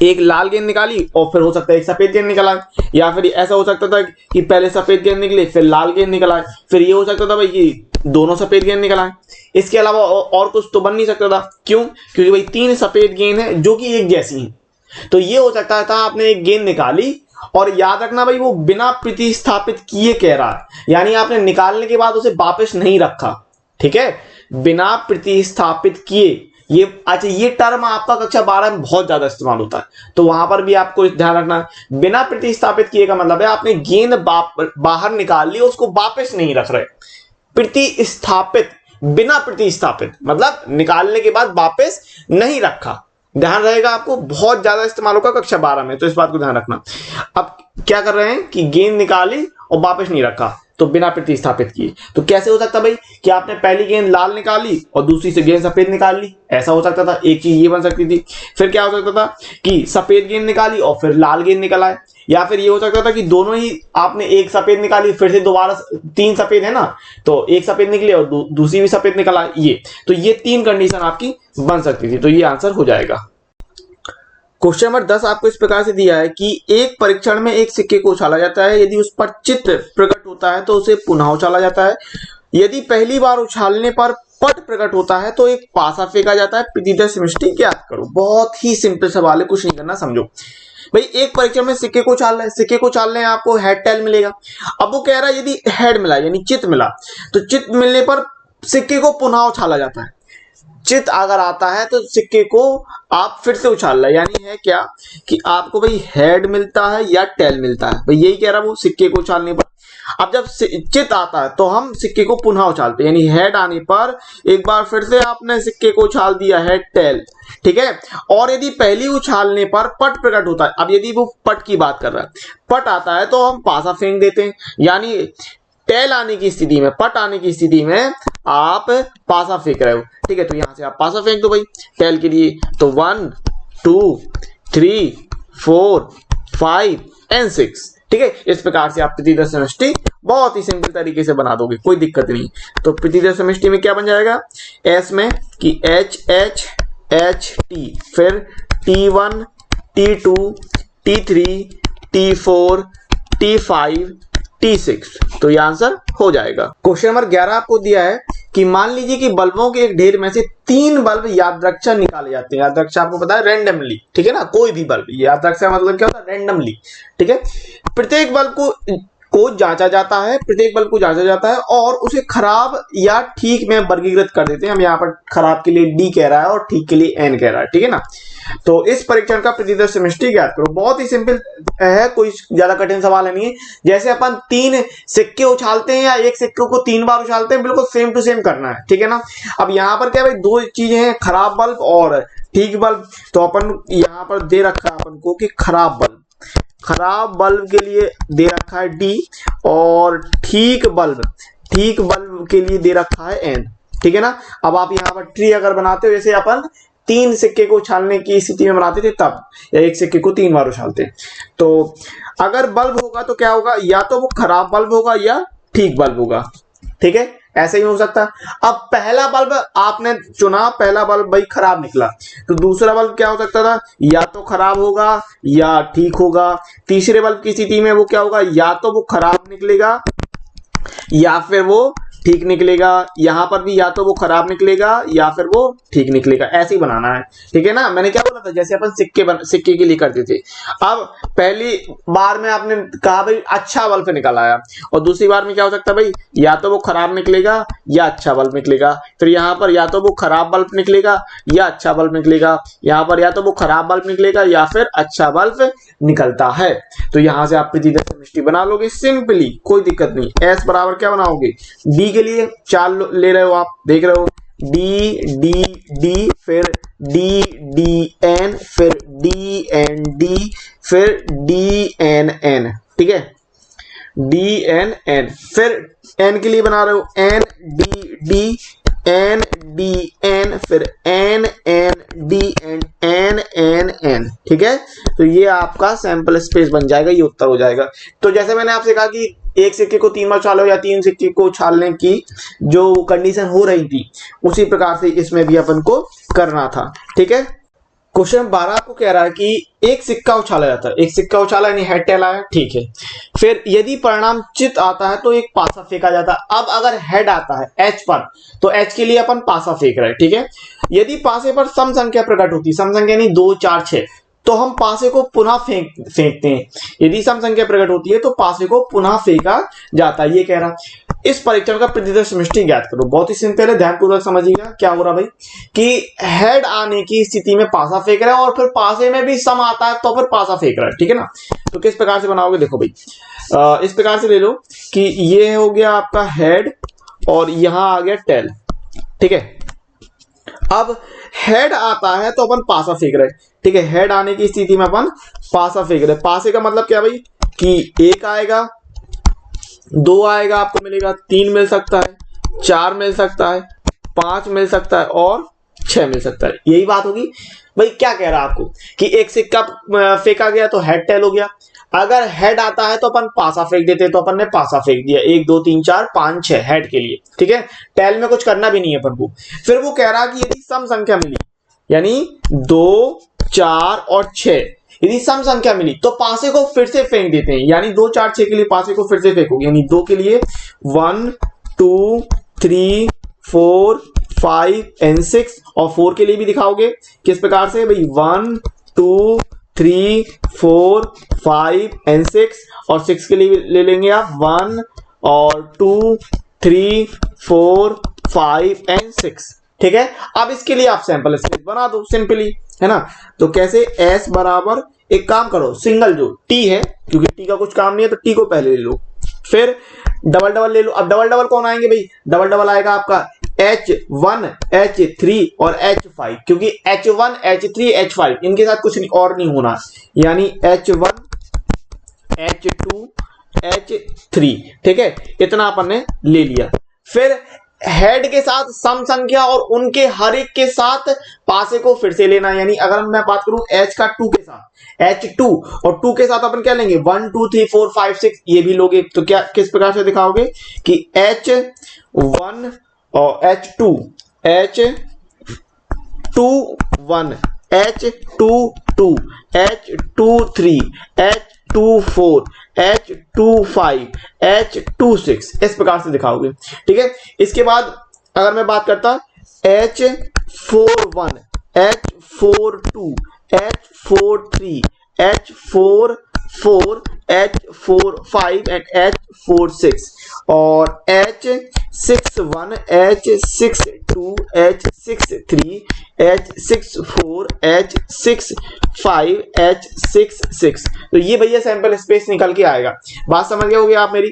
एक लाल गेंद निकाली और फिर हो सकता है एक सफेद गेंद निकला, या फिर ऐसा हो सकता था कि पहले सफेद गेंद निकली फिर लाल गेंद निकला, फिर ये हो सकता था भाई कि दोनों सफेद गेंद निकला। इसके अलावा और कुछ तो बन नहीं सकता था। क्यों? क्योंकि भाई 3 सफेद गेंद है जो कि एक जैसी हैं। तो ये हो सकता था आपने एक गेंद निकाली और याद रखना भाई वो बिना प्रतिस्थापित किए कह रहा है, यानी आपने निकालने के बाद उसे वापस नहीं रखा। ठीक है, बिना प्रतिस्थापित किए, ये अच्छा ये टर्म आपका कक्षा 12 में बहुत ज्यादा इस्तेमाल होता है, तो वहां पर भी आपको ध्यान रखना है। बिना प्रतिस्थापित किए का मतलब है आपने गेंद बाहर निकाल ली, उसको वापस नहीं रख रहे। प्रतिस्थापित, बिना प्रतिस्थापित मतलब निकालने के बाद वापस नहीं रखा। ध्यान रहेगा, आपको बहुत ज्यादा इस्तेमाल होगा कक्षा 12 में, तो इस बात को ध्यान रखना। अब क्या कर रहे हैं कि गेंद निकाली और वापस नहीं रखा, तो बिना प्रतिस्थापित किए। तो कैसे हो सकता भाई कि आपने पहली गेंद लाल निकाली और दूसरी से गेंद सफेद निकाल ली, ऐसा हो सकता था। एक चीज ये बन सकती थी। फिर क्या हो सकता था कि सफेद गेंद निकाली और फिर लाल गेंद निकल आए, या फिर ये हो सकता था कि दोनों ही आपने एक सफेद निकाली फिर से दोबारा 3 सफेद है ना, तो एक सफेद निकले और दूसरी भी सफेद निकला। ये तो ये 3 कंडीशन आपकी बन सकती थी, तो ये आंसर हो जाएगा। क्वेश्चन नंबर 10 आपको इस प्रकार से दिया है कि एक परीक्षण में एक सिक्के को उछाला जाता है, यदि उस पर चित्र प्रकट होता है तो उसे पुनः उछाला जाता है। यदि पहली बार उछालने पर पट प्रकट होता है तो एक पासा फेंका जाता है। प्रतिदर्श समष्टि ज्ञात करो। बहुत ही सिंपल सवाल है, कुछ नहीं करना, समझो भाई। एक परीक्षण में सिक्के को उछाल रहे हैं, सिक्के को उछालने आपको हेड टेल मिलेगा। अब वो कह रहा है यदि हेड मिला यानी चित मिला, तो चित मिलने पर सिक्के को पुनः उछाला जाता है। चित अगर आता है तो सिक्के को आप फिर से उछाल रहे, यानी है क्या कि आपको भाई हेड मिलता है या टेल मिलता है, भाई यही कह रहा है वो सिक्के को उछालने पर। अब जब चित आता है तो हम सिक्के को पुनः उछालते हैं, यानी हेड आने पर एक बार फिर से आपने सिक्के को उछाल दिया, हेड टेल। ठीक है, और यदि पहली उछालने पर पट प्रकट होता है, अब यदि वो पट की बात कर रहा है, पट आता है तो हम पासा फेंक देते हैं, यानी टेल आने की स्थिति में, पट आने की स्थिति में आप पासा फेंक रहे हो। ठीक है, तो यहां से आप पासा फेंक दो भाई टेल के लिए। तो 1 2 3 4 5 and 6। ठीक है, इस प्रकार से आप प्रतिदर्श समष्टि बहुत ही सिंपल तरीके से बना दोगे, कोई दिक्कत नहीं। तो प्रतिदर्श समष्टि में क्या बन जाएगा एस में कि H H H T, फिर T1 T2 T3 T4 T5 T6, तो ये आंसर हो जाएगा। क्वेश्चन नंबर 11 आपको दिया है कि मान लीजिए कि बल्बों के एक ढेर में से 3 बल्ब यादृच्छा निकाले जाते हैं। यादृच्छा आपको पता है रैंडमली, ठीक है ना, कोई भी बल्ब। यादृच्छा मतलब क्या होता है? रैंडमली। ठीक है, प्रत्येक बल्ब को जांचा जाता है, प्रत्येक बल्ब को जांचा जाता है और उसे खराब या ठीक में वर्गीकृत कर देते हैं। हम यहाँ पर खराब के लिए D कह रहा है और ठीक के लिए N कह रहा है, ठीक है ना। तो इस परीक्षण का प्रतिदर्श समष्टि ज्ञात करो। बहुत ही सिंपल है, कोई ज्यादा कठिन सवाल है नहीं है। जैसे अपन 3 सिक्के उछालते हैं या एक सिक्के को 3 बार उछालते हैं, बिल्कुल सेम टू सेम करना है, ठीक है ना। अब यहाँ पर क्या भाई 2 चीजें हैं, खराब बल्ब और ठीक बल्ब। तो अपन यहाँ पर दे रखा है अपन को कि खराब बल्ब, खराब बल्ब के लिए दे रखा है D और ठीक बल्ब के लिए दे रखा है N, ठीक है ना। अब आप यहाँ पर ट्री अगर बनाते हो, जैसे अपन 3 सिक्के को उछालने की स्थिति में बनाते थे तब, या एक सिक्के को 3 बार उछालते, तो अगर बल्ब होगा तो क्या होगा, या तो वो खराब बल्ब होगा या ठीक बल्ब होगा, ठीक है, ऐसे ही हो सकता है। अब पहला बल्ब आपने चुना, पहला बल्ब भाई खराब निकला, तो दूसरा बल्ब क्या हो सकता था, या तो खराब होगा या ठीक होगा। तीसरे बल्ब की स्थिति में वो क्या होगा, या तो वो खराब निकलेगा या फिर वो ठीक निकलेगा। यहां पर भी या तो वो खराब निकलेगा या फिर वो ठीक निकलेगा, ऐसे ही बनाना है, ठीक है ना। मैंने क्या बोला था, जैसे अपन सिक्के के लिए करते थे। अब पहली बार में आपने कहा भाई अच्छा बल्ब निकल आया, और दूसरी बार में क्या हो सकता है भाई, या तो वो खराब निकलेगा या अच्छा बल्ब निकलेगा। फिर यहाँ पर या तो वो खराब बल्ब निकलेगा या अच्छा बल्ब निकलेगा, यहाँ पर या तो वो खराब बल्ब निकलेगा या फिर अच्छा बल्ब निकलता है। तो यहां से आप प्रतिदर्श समष्टि बना लोगे सिंपली, कोई दिक्कत नहीं। एस बराबर क्या बनाओगे, डी के लिए 4 ले रहे हो आप, देख रहे हो, डी डी डी, फिर डी डी एन, फिर डी एन डी, फिर डी एन एन, ठीक है, डी एन एन। फिर एन के लिए बना रहे हो N D D, N D N, फिर N N D and N N N, ठीक है। तो ये आपका सैंपल स्पेस बन जाएगा, ये उत्तर हो जाएगा। तो जैसे मैंने आपसे कहा कि एक सिक्के को 3 बार उछालो या 3 सिक्के को उछालने की जो कंडीशन हो रही थी, उसी प्रकार से इसमें भी अपन को करना था, ठीक है। क्वेश्चन 12 आपको कह रहा है कि एक सिक्का उछाला जाता है, एक सिक्का उछाला यानी हेड टेल आया, ठीक है। फिर यदि परिणाम चित आता है तो एक पासा फेंका जाता है। अब अगर हेड आता है एच पर, तो एच के लिए अपन पासा फेंक रहे हैं, ठीक है। यदि पासे पर सम संख्या प्रकट होती, सम संख्या यानी 2 4 6, तो हम पासे को पुनः फेंकते हैं। यदि सम संख्या प्रकट होती है तो पासे को पुनः फेंका जाता है, ये कह रहा। इस परीक्षण का प्रतिदर्श समष्टि ज्ञात करो। बहुत ही सिंपल है, ध्यानपूर्वक समझिएगा क्या हो रहा भाई, कि हेड आने की स्थिति में पासा फेंक रहा है और फिर पासे में भी सम आता है तो फिर पासा फेंक रहा है, ठीक है ना। तो किस प्रकार से बनाओगे, देखो भाई, इस प्रकार से ले लो कि ये हो गया आपका हेड और यहां आ गया टेल, ठीक है। अब हेड आता है तो अपन पासा फेंक रहे हैं, ठीक है। हेड आने की स्थिति में अपन पासा फेंक रहे हैं। पासे का मतलब क्या भाई, कि 1 आएगा, 2 आएगा, आपको मिलेगा, 3 मिल सकता है, 4 मिल सकता है, 5 मिल सकता है और 6 मिल सकता है। यही बात होगी भाई। क्या कह रहा है आपको कि एक सिक्का फेंका गया तो हेड टेल हो गया। अगर हेड आता है तो अपन पासा फेंक देते, तो अपन ने पासा फेंक दिया, 1 2 3 4 5 6 हेड के लिए, ठीक है। टेल में कुछ करना भी नहीं है अपन को। फिर वो कह रहा है कि यदि सम संख्या मिली, यानी 2 4 और 6, यदि सम संख्या मिली तो पासे को फिर से फेंक देते हैं, यानी 2 4 6 के लिए पासे को फिर से फेंकोगे, यानी 2 के लिए 1 2 3 4 5 एंड 6, और 4 के लिए भी दिखाओगे किस प्रकार से भाई, 1 2 3 4 5 एंड 6, और 6 के लिए ले लेंगे आप 1 और 2 3 4 5 एंड 6, ठीक है। अब इसके लिए आप सैंपल स्पेस बना दो सिंपली, है ना। तो कैसे, S बराबर, एक काम करो, सिंगल जो T है, क्योंकि T का कुछ काम नहीं है तो T को पहले ले लो, फिर डबल डबल ले लो। अब डबल डबल कौन आएंगे भाई, डबल डबल आएगा आपका H1 H3 और H5, क्योंकि H1 H3 H5 इनके साथ कुछ नहीं और नहीं होना, यानी H1 H2 H3, ठीक है। इतना अपन ने ले लिया। फिर हेड के साथ सम संख्या और उनके हर एक के साथ पासे को फिर से लेना, यानी अगर मैं बात करूं H का 2 के साथ, H2 और 2 के साथ अपन क्या लेंगे, 1 2 3 4 5 6, ये भी लोगे। तो क्या किस प्रकार से दिखाओगे कि H1 और H2 H21 H22 H23 H24 H25 H26, इस प्रकार से दिखाओगे, ठीक है। इसके बाद अगर मैं बात करता H41 H42 H43 H44 H45 and H46, और H61 H62 H63 H64 H65 H66। तो ये भैया सैंपल स्पेस निकल के आएगा। बात समझ गए होगे आप मेरी।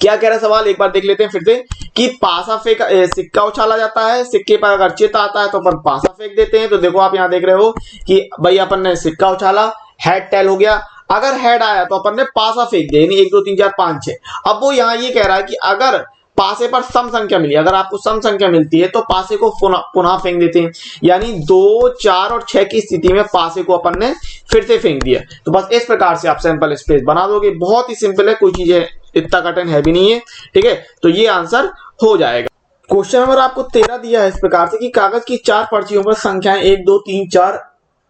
क्या कह रहा सवाल, एक बार देख लेते हैं फिर से, कि पासा फेंका, सिक्का उछाला जाता है, सिक्के पर अगर चित आता है तो अपन पासा फेंक देते हैं। तो देखो आप यहाँ देख रहे हो कि भाई अपन ने सिक्का उछाला, हेड टेल हो गया। अगर हेड आया तो अपन ने पासा फेंक दिया, यानी 1 2 3 4 5 6। अब वो यहाँ ये कह रहा है कि अगर पासे पर सम संख्या मिली, अगर आपको सम संख्या मिलती है तो पासे को पुनः फेंक देते हैं, यानी 2 4 और 6 की स्थिति में पासे को अपन ने फिर से फेंक दिया। तो बस इस प्रकार से आप सैंपल स्पेस बना दोगे, बहुत ही सिंपल है, कोई चीजें इतना कठिन है भी नहीं है, ठीक है। तो ये आंसर हो जाएगा। क्वेश्चन नंबर आपको 13 दिया है इस प्रकार से कि कागज की 4 पर्चियों पर संख्याएं 1 2 3 4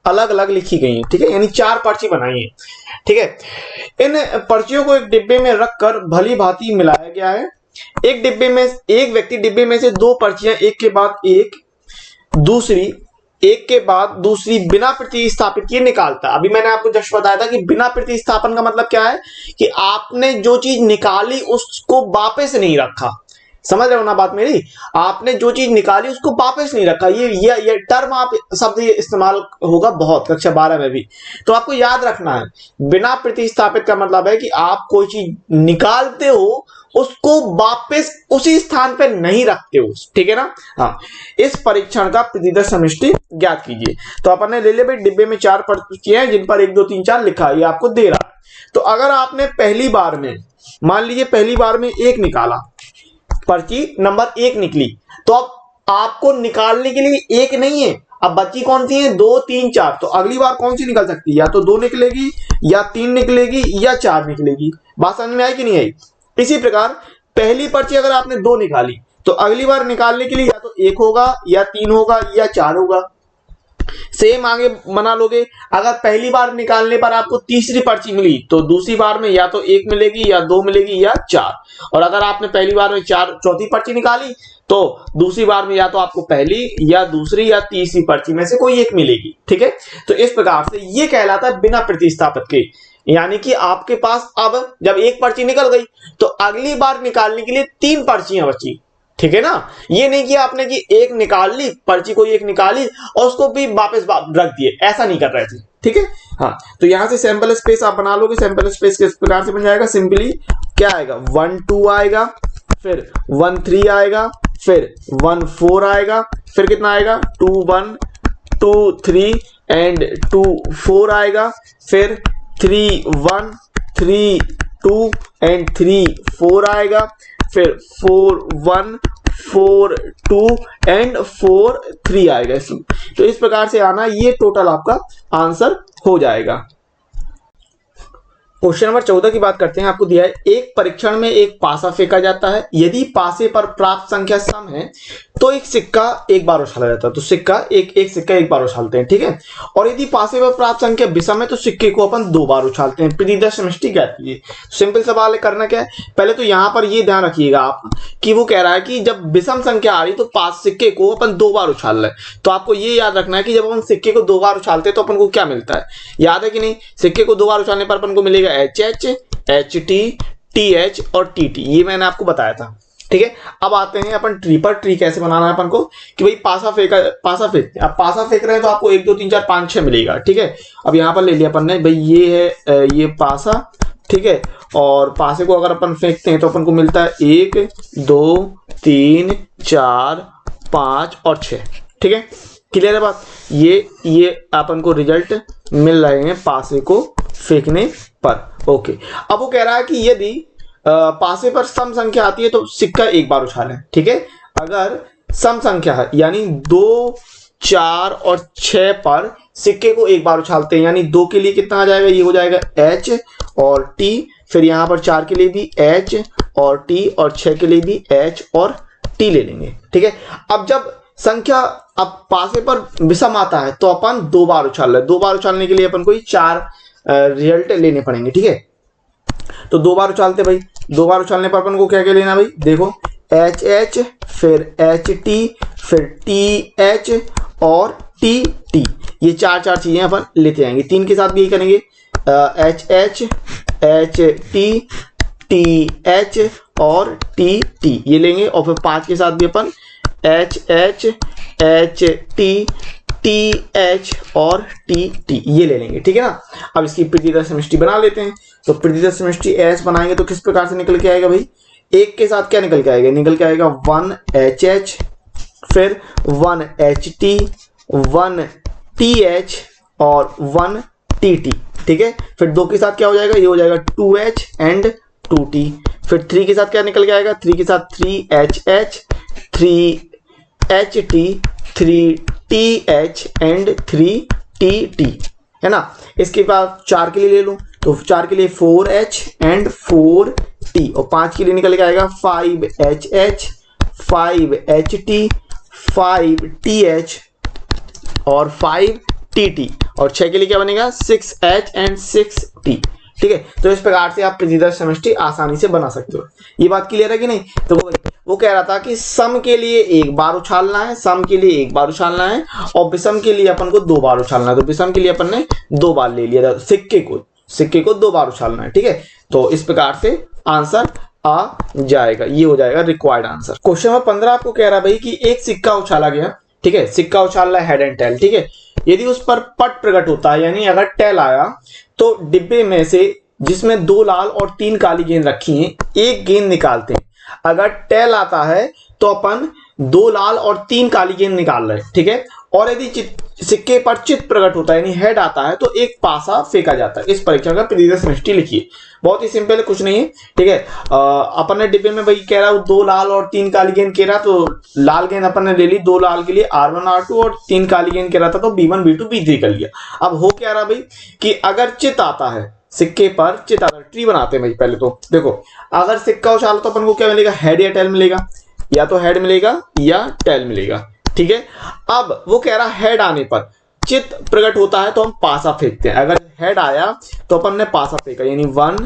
अलग अलग लिखी गई हैं, ठीक है, यानी 4 पर्ची बनाई है, ठीक है। इन पर्चियों को एक डिब्बे में रखकर भली भांति मिलाया गया है। एक डिब्बे में एक व्यक्ति डिब्बे में से 2 पर्चियां एक के बाद दूसरी बिना प्रतिस्थापित किए निकालता है। अभी मैंने आपको जस्ट बताया था कि बिना प्रतिस्थापन का मतलब क्या है कि आपने जो चीज निकाली उसको वापस नहीं रखा। समझ रहे हो ना बात मेरी? आपने जो चीज निकाली उसको वापस नहीं रखा। ये टर्म आप शब्द ये इस्तेमाल होगा बहुत कक्षा 12 में भी, तो आपको याद रखना है। बिना प्रतिस्थापित का मतलब है कि आप कोई चीज निकालते हो उसको वापस उसी स्थान पे नहीं रखते हो, ठीक है ना। हाँ, इस परीक्षण का प्रतिदर्श समष्टि ज्ञात कीजिए। तो अपन ने ले लिया भाई, डिब्बे में 4 पर्चियां हैं जिन पर 1 2 3 4 लिखा है, ये आपको दे रहा है। तो अगर आपने पहली बार में, मान लीजिए पहली बार में 1 निकाला, पर्ची नंबर 1 निकली, तो अब आपको निकालने के लिए 1 नहीं है, अब बची कौन सी है? 2 3 4। तो अगली बार कौन सी निकल सकती है? या तो 2 निकलेगी, या 3 निकलेगी, या 4 निकलेगी। बात समझ में आई कि नहीं आई? इसी प्रकार पहली पर्ची अगर आपने 2 निकाली तो अगली बार निकालने के लिए या तो 1 होगा, या 3 होगा, या 4 होगा। सेम आगे बना लोगे, अगर पहली बार निकालने पर आपको तीसरी पर्ची मिली तो दूसरी बार में या तो 1 मिलेगी, या 2 मिलेगी, या 4। और अगर आपने पहली बार में चौथी पर्ची निकाली तो दूसरी बार में या तो आपको पहली, या दूसरी, या तीसरी पर्ची में से कोई एक मिलेगी, ठीक है। तो इस प्रकार से ये कहलाता है बिना प्रतिस्थापित के, यानी कि आपके पास अब जब 1 पर्ची निकल गई तो अगली बार निकालने के लिए 3 पर्चियां बची, ठीक है ना। ये नहीं कि आपने कि 1 निकाल ली, पर्ची कोई 1 निकाली और उसको भी वापस रख दिए, ऐसा नहीं कर रहे थे, ठीक है। हाँ, तो यहां से सैंपल स्पेस आप बना लोगे। सैंपल स्पेस किस प्रकार से बन जाएगा? सिंपली क्या आएगा? 1 2 आएगा, फिर 1 3 आएगा, फिर 1 4 आएगा, फिर कितना आएगा? 2 1 2 3 एंड 2 4 आएगा, फिर 3 1 3 2 एंड 3 4 आएगा, फिर 4 1 4 2 एंड 4 3 आएगा इसमें। तो इस प्रकार से आना, ये टोटल आपका आंसर हो जाएगा। क्वेश्चन नंबर 14 की बात करते हैं। आपको दिया है, एक परीक्षण में एक पासा फेंका जाता है, यदि पासे पर प्राप्त संख्या सम है तो एक सिक्का एक बार उछाला जाता है। तो सिक्का एक सिक्का एक बार उछालते हैं, ठीक है। और यदि पासे पर प्राप्त संख्या विषम है तो सिक्के को अपन 2 बार उछालते हैं। प्रतिदर्श समष्टि ज्ञात कीजिए। सिंपल सवाल है, करना क्या है, पहले तो यहां पर ये ध्यान रखिएगा आप कि वो कह रहा है कि जब विषम संख्या आ रही तो पास सिक्के को अपन 2 बार उछाल रहे हैं। तो आपको ये याद रखना है कि जब अपन सिक्के को 2 बार उछालते हैं तो अपन को क्या मिलता है, याद है कि नहीं? सिक्के को 2 बार उछालने पर अपन को मिलेगा HH HT TH और TT, ये मैंने आपको बताया था, ठीक है। अब आते हैं अपन ट्री पर। ट्री कैसे बनाना है अपन को कि भाई पासा फेंकते हैं, अब पासा फेंक रहे हैं तो आपको 1 2 3 4 5 6 मिलेगा, ठीक है। अब यहां पर ले लिया अपन ने, भाई ये है ये पासा, ठीक है। और पासे को अगर अपन फेंकते हैं तो अपन को मिलता है 1 2 3 4 5 और 6, ठीक है। क्लियर है बात? ये अपन को रिजल्ट मिल रहे हैं पासे को फेंकने पर। ओके, अब वो कह रहा है कि यदि पासे पर सम संख्या आती है तो सिक्का एक बार उछालें, ठीक है। अगर सम संख्या है यानी 2 4 और 6 पर सिक्के को एक बार उछालते हैं, यानी 2 के लिए कितना आ जाएगा? ये हो जाएगा H और T, फिर यहां पर 4 के लिए भी H और T, और 6 के लिए भी H और T ले लेंगे, ठीक है। अब जब संख्या अब पासे पर विषम आता है तो अपन 2 बार उछाल रहे हैं। 2 बार उछालने के लिए अपन को 4 रिजल्ट लेने पड़ेंगे, ठीक है। तो 2 बार उछालते भाई, 2 बार उछालने पर अपन को क्या क्या लेना भाई? देखो HH, फिर HT, फिर TH और TT, ये 4 चीजें अपन लेते आएंगे। 3 के साथ भी यही करेंगे, HH HT TH और TT ये लेंगे। और फिर 5 के साथ भी अपन HH HT TH और TT ये ले लेंगे, ठीक है ना। अब इसकी प्रतिदर्श समष्टि बना लेते हैं। तो प्रतिदर्श समष्टि S बनाएंगे तो किस प्रकार से निकल के आएगा भाई? 1 के साथ क्या निकल के आएगा? निकल के आएगा 1 HH, फिर 1 HT, 1 TH और 1 टी, ठीक है। फिर 2 के साथ क्या हो जाएगा, ये हो जाएगा 2H एंड 2T। फिर 3 के साथ क्या निकल के आएगा, 3 के साथ 3HH 3HT 3TH and 3TT, है ना। इसके बाद 4 के लिए ले लूं तो 4 के लिए 4H एंड 4T, और 5 के लिए निकल के आएगा 5HH 5HT 5TH और 5TT, और 6 के लिए क्या बनेगा 6H एंड 6T, ठीक है। तो इस प्रकार से आप प्रतिदर्श समष्टि आसानी से बना सकते हो। ये बात क्लियर है कि नहीं। तो वो कह रहा था कि सम के लिए एक बार उछालना है, सम के लिए एक बार उछालना है, और विषम के लिए अपन को 2 बार उछालना है। तो विषम के लिए अपन ने 2 बार ले लिया था, सिक्के को 2 बार उछालना है, ठीक है। तो इस प्रकार से आंसर आ जाएगा, ये हो जाएगा रिक्वायर्ड आंसर। क्वेश्चन नंबर 15 आपको कह रहा भाई कि एक सिक्का उछाला गया, ठीक है, सिक्का उछाल रहा है हेड एंड टेल, ठीक है। यदि उस पर पट प्रकट होता है, यानी अगर टेल आया, तो डिब्बे में से जिसमें 2 लाल और 3 काली गेंद रखी हैं, एक गेंद निकालते हैं। अगर टेल आता है तो अपन 2 लाल और 3 काली गेंद निकाल रहे हैं, ठीक है। और यदि सिक्के पर चित्त प्रकट होता है, यानी हेड आता है, तो एक पासा फेंका जाता है। इस परीक्षण का प्रतिदर्श समष्टि लिखिए। बहुत ही सिंपल है, कुछ नहीं है, ठीक है। अपन ने डिब्बे में भाई कह रहा हूं 2 लाल और 3 काली गेंद कह रहा, तो लाल गेंद अपन ने ले ली 2 लाल के लिए R1 R2, और 3 काली गेंद कह रहा था तो B1 B2 B3 कर लिया। अब हो क्या रहा भाई कि अगर चित्त आता है, सिक्के पर चित्त आता है, ट्री बनाते हैं भाई। पहले तो देखो, अगर सिक्का उछालो तो अपन को क्या मिलेगा, हेड या टेल मिलेगा, या तो हेड मिलेगा या टेल मिलेगा, ठीक है। अब वो कह रहा हेड आने पर चित्त प्रकट होता है तो हम पासा फेंकते हैं। अगर हेड आया तो अपन ने पासा फेंका, यानी 1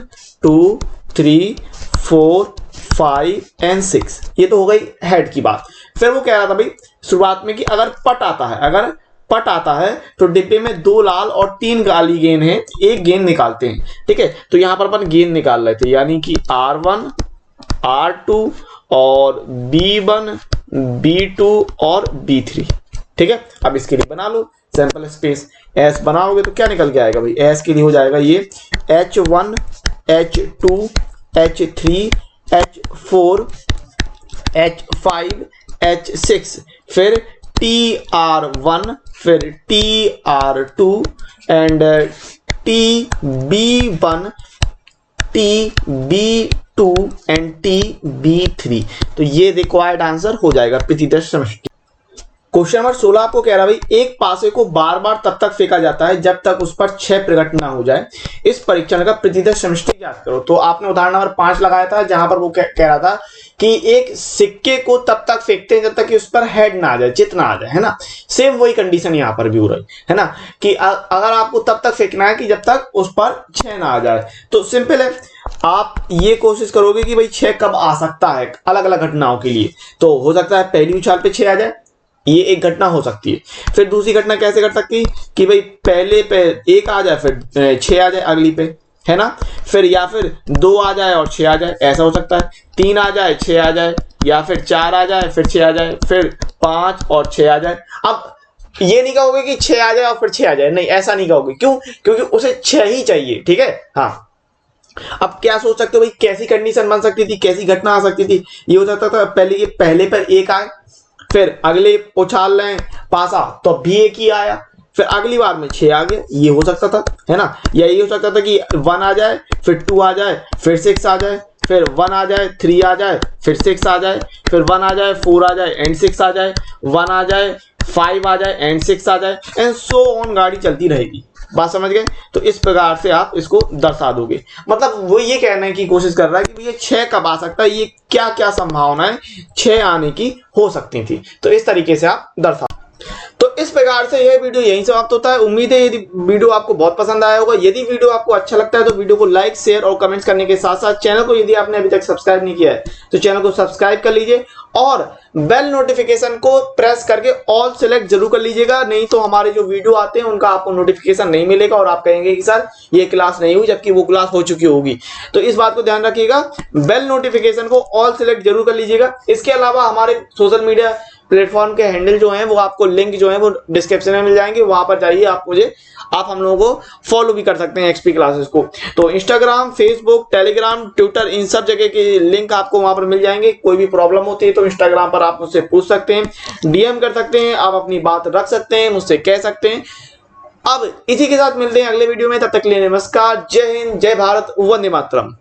2 3 4 5 एंड 6, ये तो हो गई हेड की बात। फिर वो कह रहा था भाई शुरुआत में कि अगर पट आता है तो डिब्बे में 2 लाल और 3 काली गेंद है, एक गेंद निकालते हैं, ठीक है। तो यहां पर अपन गेंद निकाल रहे थे, यानी कि R1 R2 और B1 B2 और B3, ठीक है। अब इसके लिए बना लो सैंपल स्पेस। S बनाओगे तो क्या निकल के आएगा भाई, S के लिए हो जाएगा ये H1 H2 H3 H4 H5 H6, फिर TR1, फिर TR2 and TB1 TB2 and TB3। तो ये रिक्वायर्ड आंसर हो जाएगा प्रतिदर्श समष्टि। क्वेश्चन नंबर 16 आपको कह रहा है भाई एक पासे को बार बार तब तक फेंका जाता है जब तक उस पर 6 प्रकट ना हो जाए। इस परीक्षण का प्रतिदर्श समष्टि ज्ञात करो। तो आपने उदाहरण नंबर 5 लगाया था, जहां पर वो कह रहा था कि एक सिक्के को तब तक फेंकते हैं जब तक कि उस पर हेड ना आ जाए, चित्त ना आ जाए, है ना। सेम वही कंडीशन यहाँ पर भी हो रही है ना, कि अगर आपको तब तक फेंकना है कि जब तक उस पर 6 ना आ जाए। तो सिंपल है, आप ये कोशिश करोगे कि भाई 6 कब आ सकता है अलग अलग घटनाओं के लिए। तो हो सकता है पहली उछाल पे 6 आ जाए, ये एक घटना हो सकती है। फिर दूसरी घटना कैसे कर सकती है कि भाई पहले पे 1 आ जाए फिर 6 आ जाए अगली पे, है ना। फिर या फिर 2 आ जाए और 6 आ जाए, ऐसा हो सकता है। 3 आ जाए 6 आ जाए, या फिर 4 आ जाए फिर 6 आ जाए, फिर 5 और 6 आ जाए। अब ये नहीं कहोगे कि 6 आ जाए और फिर 6 आ जाए, नहीं ऐसा नहीं कहोगे। क्यों? क्योंकि उसे 6 ही चाहिए, ठीक है। हाँ, अब क्या सोच सकते हो भाई, कैसी कंडीशन बन सकती थी, कैसी घटना आ सकती थी। ये हो सकता था पहले पर 1 आए, फिर अगले उछाल रहे पासा तो भी 1 ही आया, फिर अगली बार में 6 आ गए, ये हो सकता था, है ना। या ये हो सकता था कि 1 आ जाए फिर 2 आ जाए, फिर 6 आ जाए, फिर 1 आ जाए 3 आ जाए, फिर 6 आ जाए, फिर 1 आ जाए 4 आ जाए एंड 6 आ जाए, 1 आ जाए 5 आ जाए एंड 6 आ जाए, एंड सो ऑन, गाड़ी चलती रहेगी। बात समझ गए? तो इस प्रकार से आप इसको दर्शा दोगे। मतलब वो ये कहने की कोशिश कर रहा है कि ये 6 कब आ सकता है, ये क्या क्या संभावनाएं 6 आने की हो सकती थी। तो इस तरीके से आप दर्शा। तो इस प्रकार से यह वीडियो यहीं समाप्त होता है। उम्मीद है यदि वीडियो आपको बहुत पसंद आया होगा। यदि वीडियो आपको अच्छा लगता है तो वीडियो को लाइक, शेयर और कमेंट्स करने के साथ साथ चैनल को यदि आपने अभी तक सब्सक्राइब नहीं किया है तो चैनल को सब्सक्राइब कर लीजिए, और बेल नोटिफिकेशन को प्रेस करके ऑल सेलेक्ट जरूर कर लीजिएगा। नहीं तो हमारे जो वीडियो आते हैं उनका आपको नोटिफिकेशन नहीं मिलेगा और आप कहेंगे कि सर ये क्लास नहीं हुई, जबकि वो क्लास हो चुकी होगी। तो इस बात को ध्यान रखिएगा, बेल नोटिफिकेशन को ऑल सेलेक्ट जरूर कर लीजिएगा। इसके अलावा हमारे सोशल मीडिया प्लेटफॉर्म के हैंडल जो हैं वो आपको लिंक जो है वो डिस्क्रिप्शन में मिल जाएंगे, वहां पर जाइए, आप हम लोगों को फॉलो भी कर सकते हैं एक्सपी क्लासेस को। तो इंस्टाग्राम, फेसबुक, टेलीग्राम, ट्विटर, इन सब जगह के लिंक आपको वहां पर मिल जाएंगे। कोई भी प्रॉब्लम होती है तो इंस्टाग्राम पर आप मुझसे पूछ सकते हैं, डीएम कर सकते हैं, आप अपनी बात रख सकते हैं, मुझसे कह सकते हैं। अब इसी के साथ मिलते हैं अगले वीडियो में, तब तक के लिए नमस्कार, जय हिंद, जय भारत, वंदे मातरम।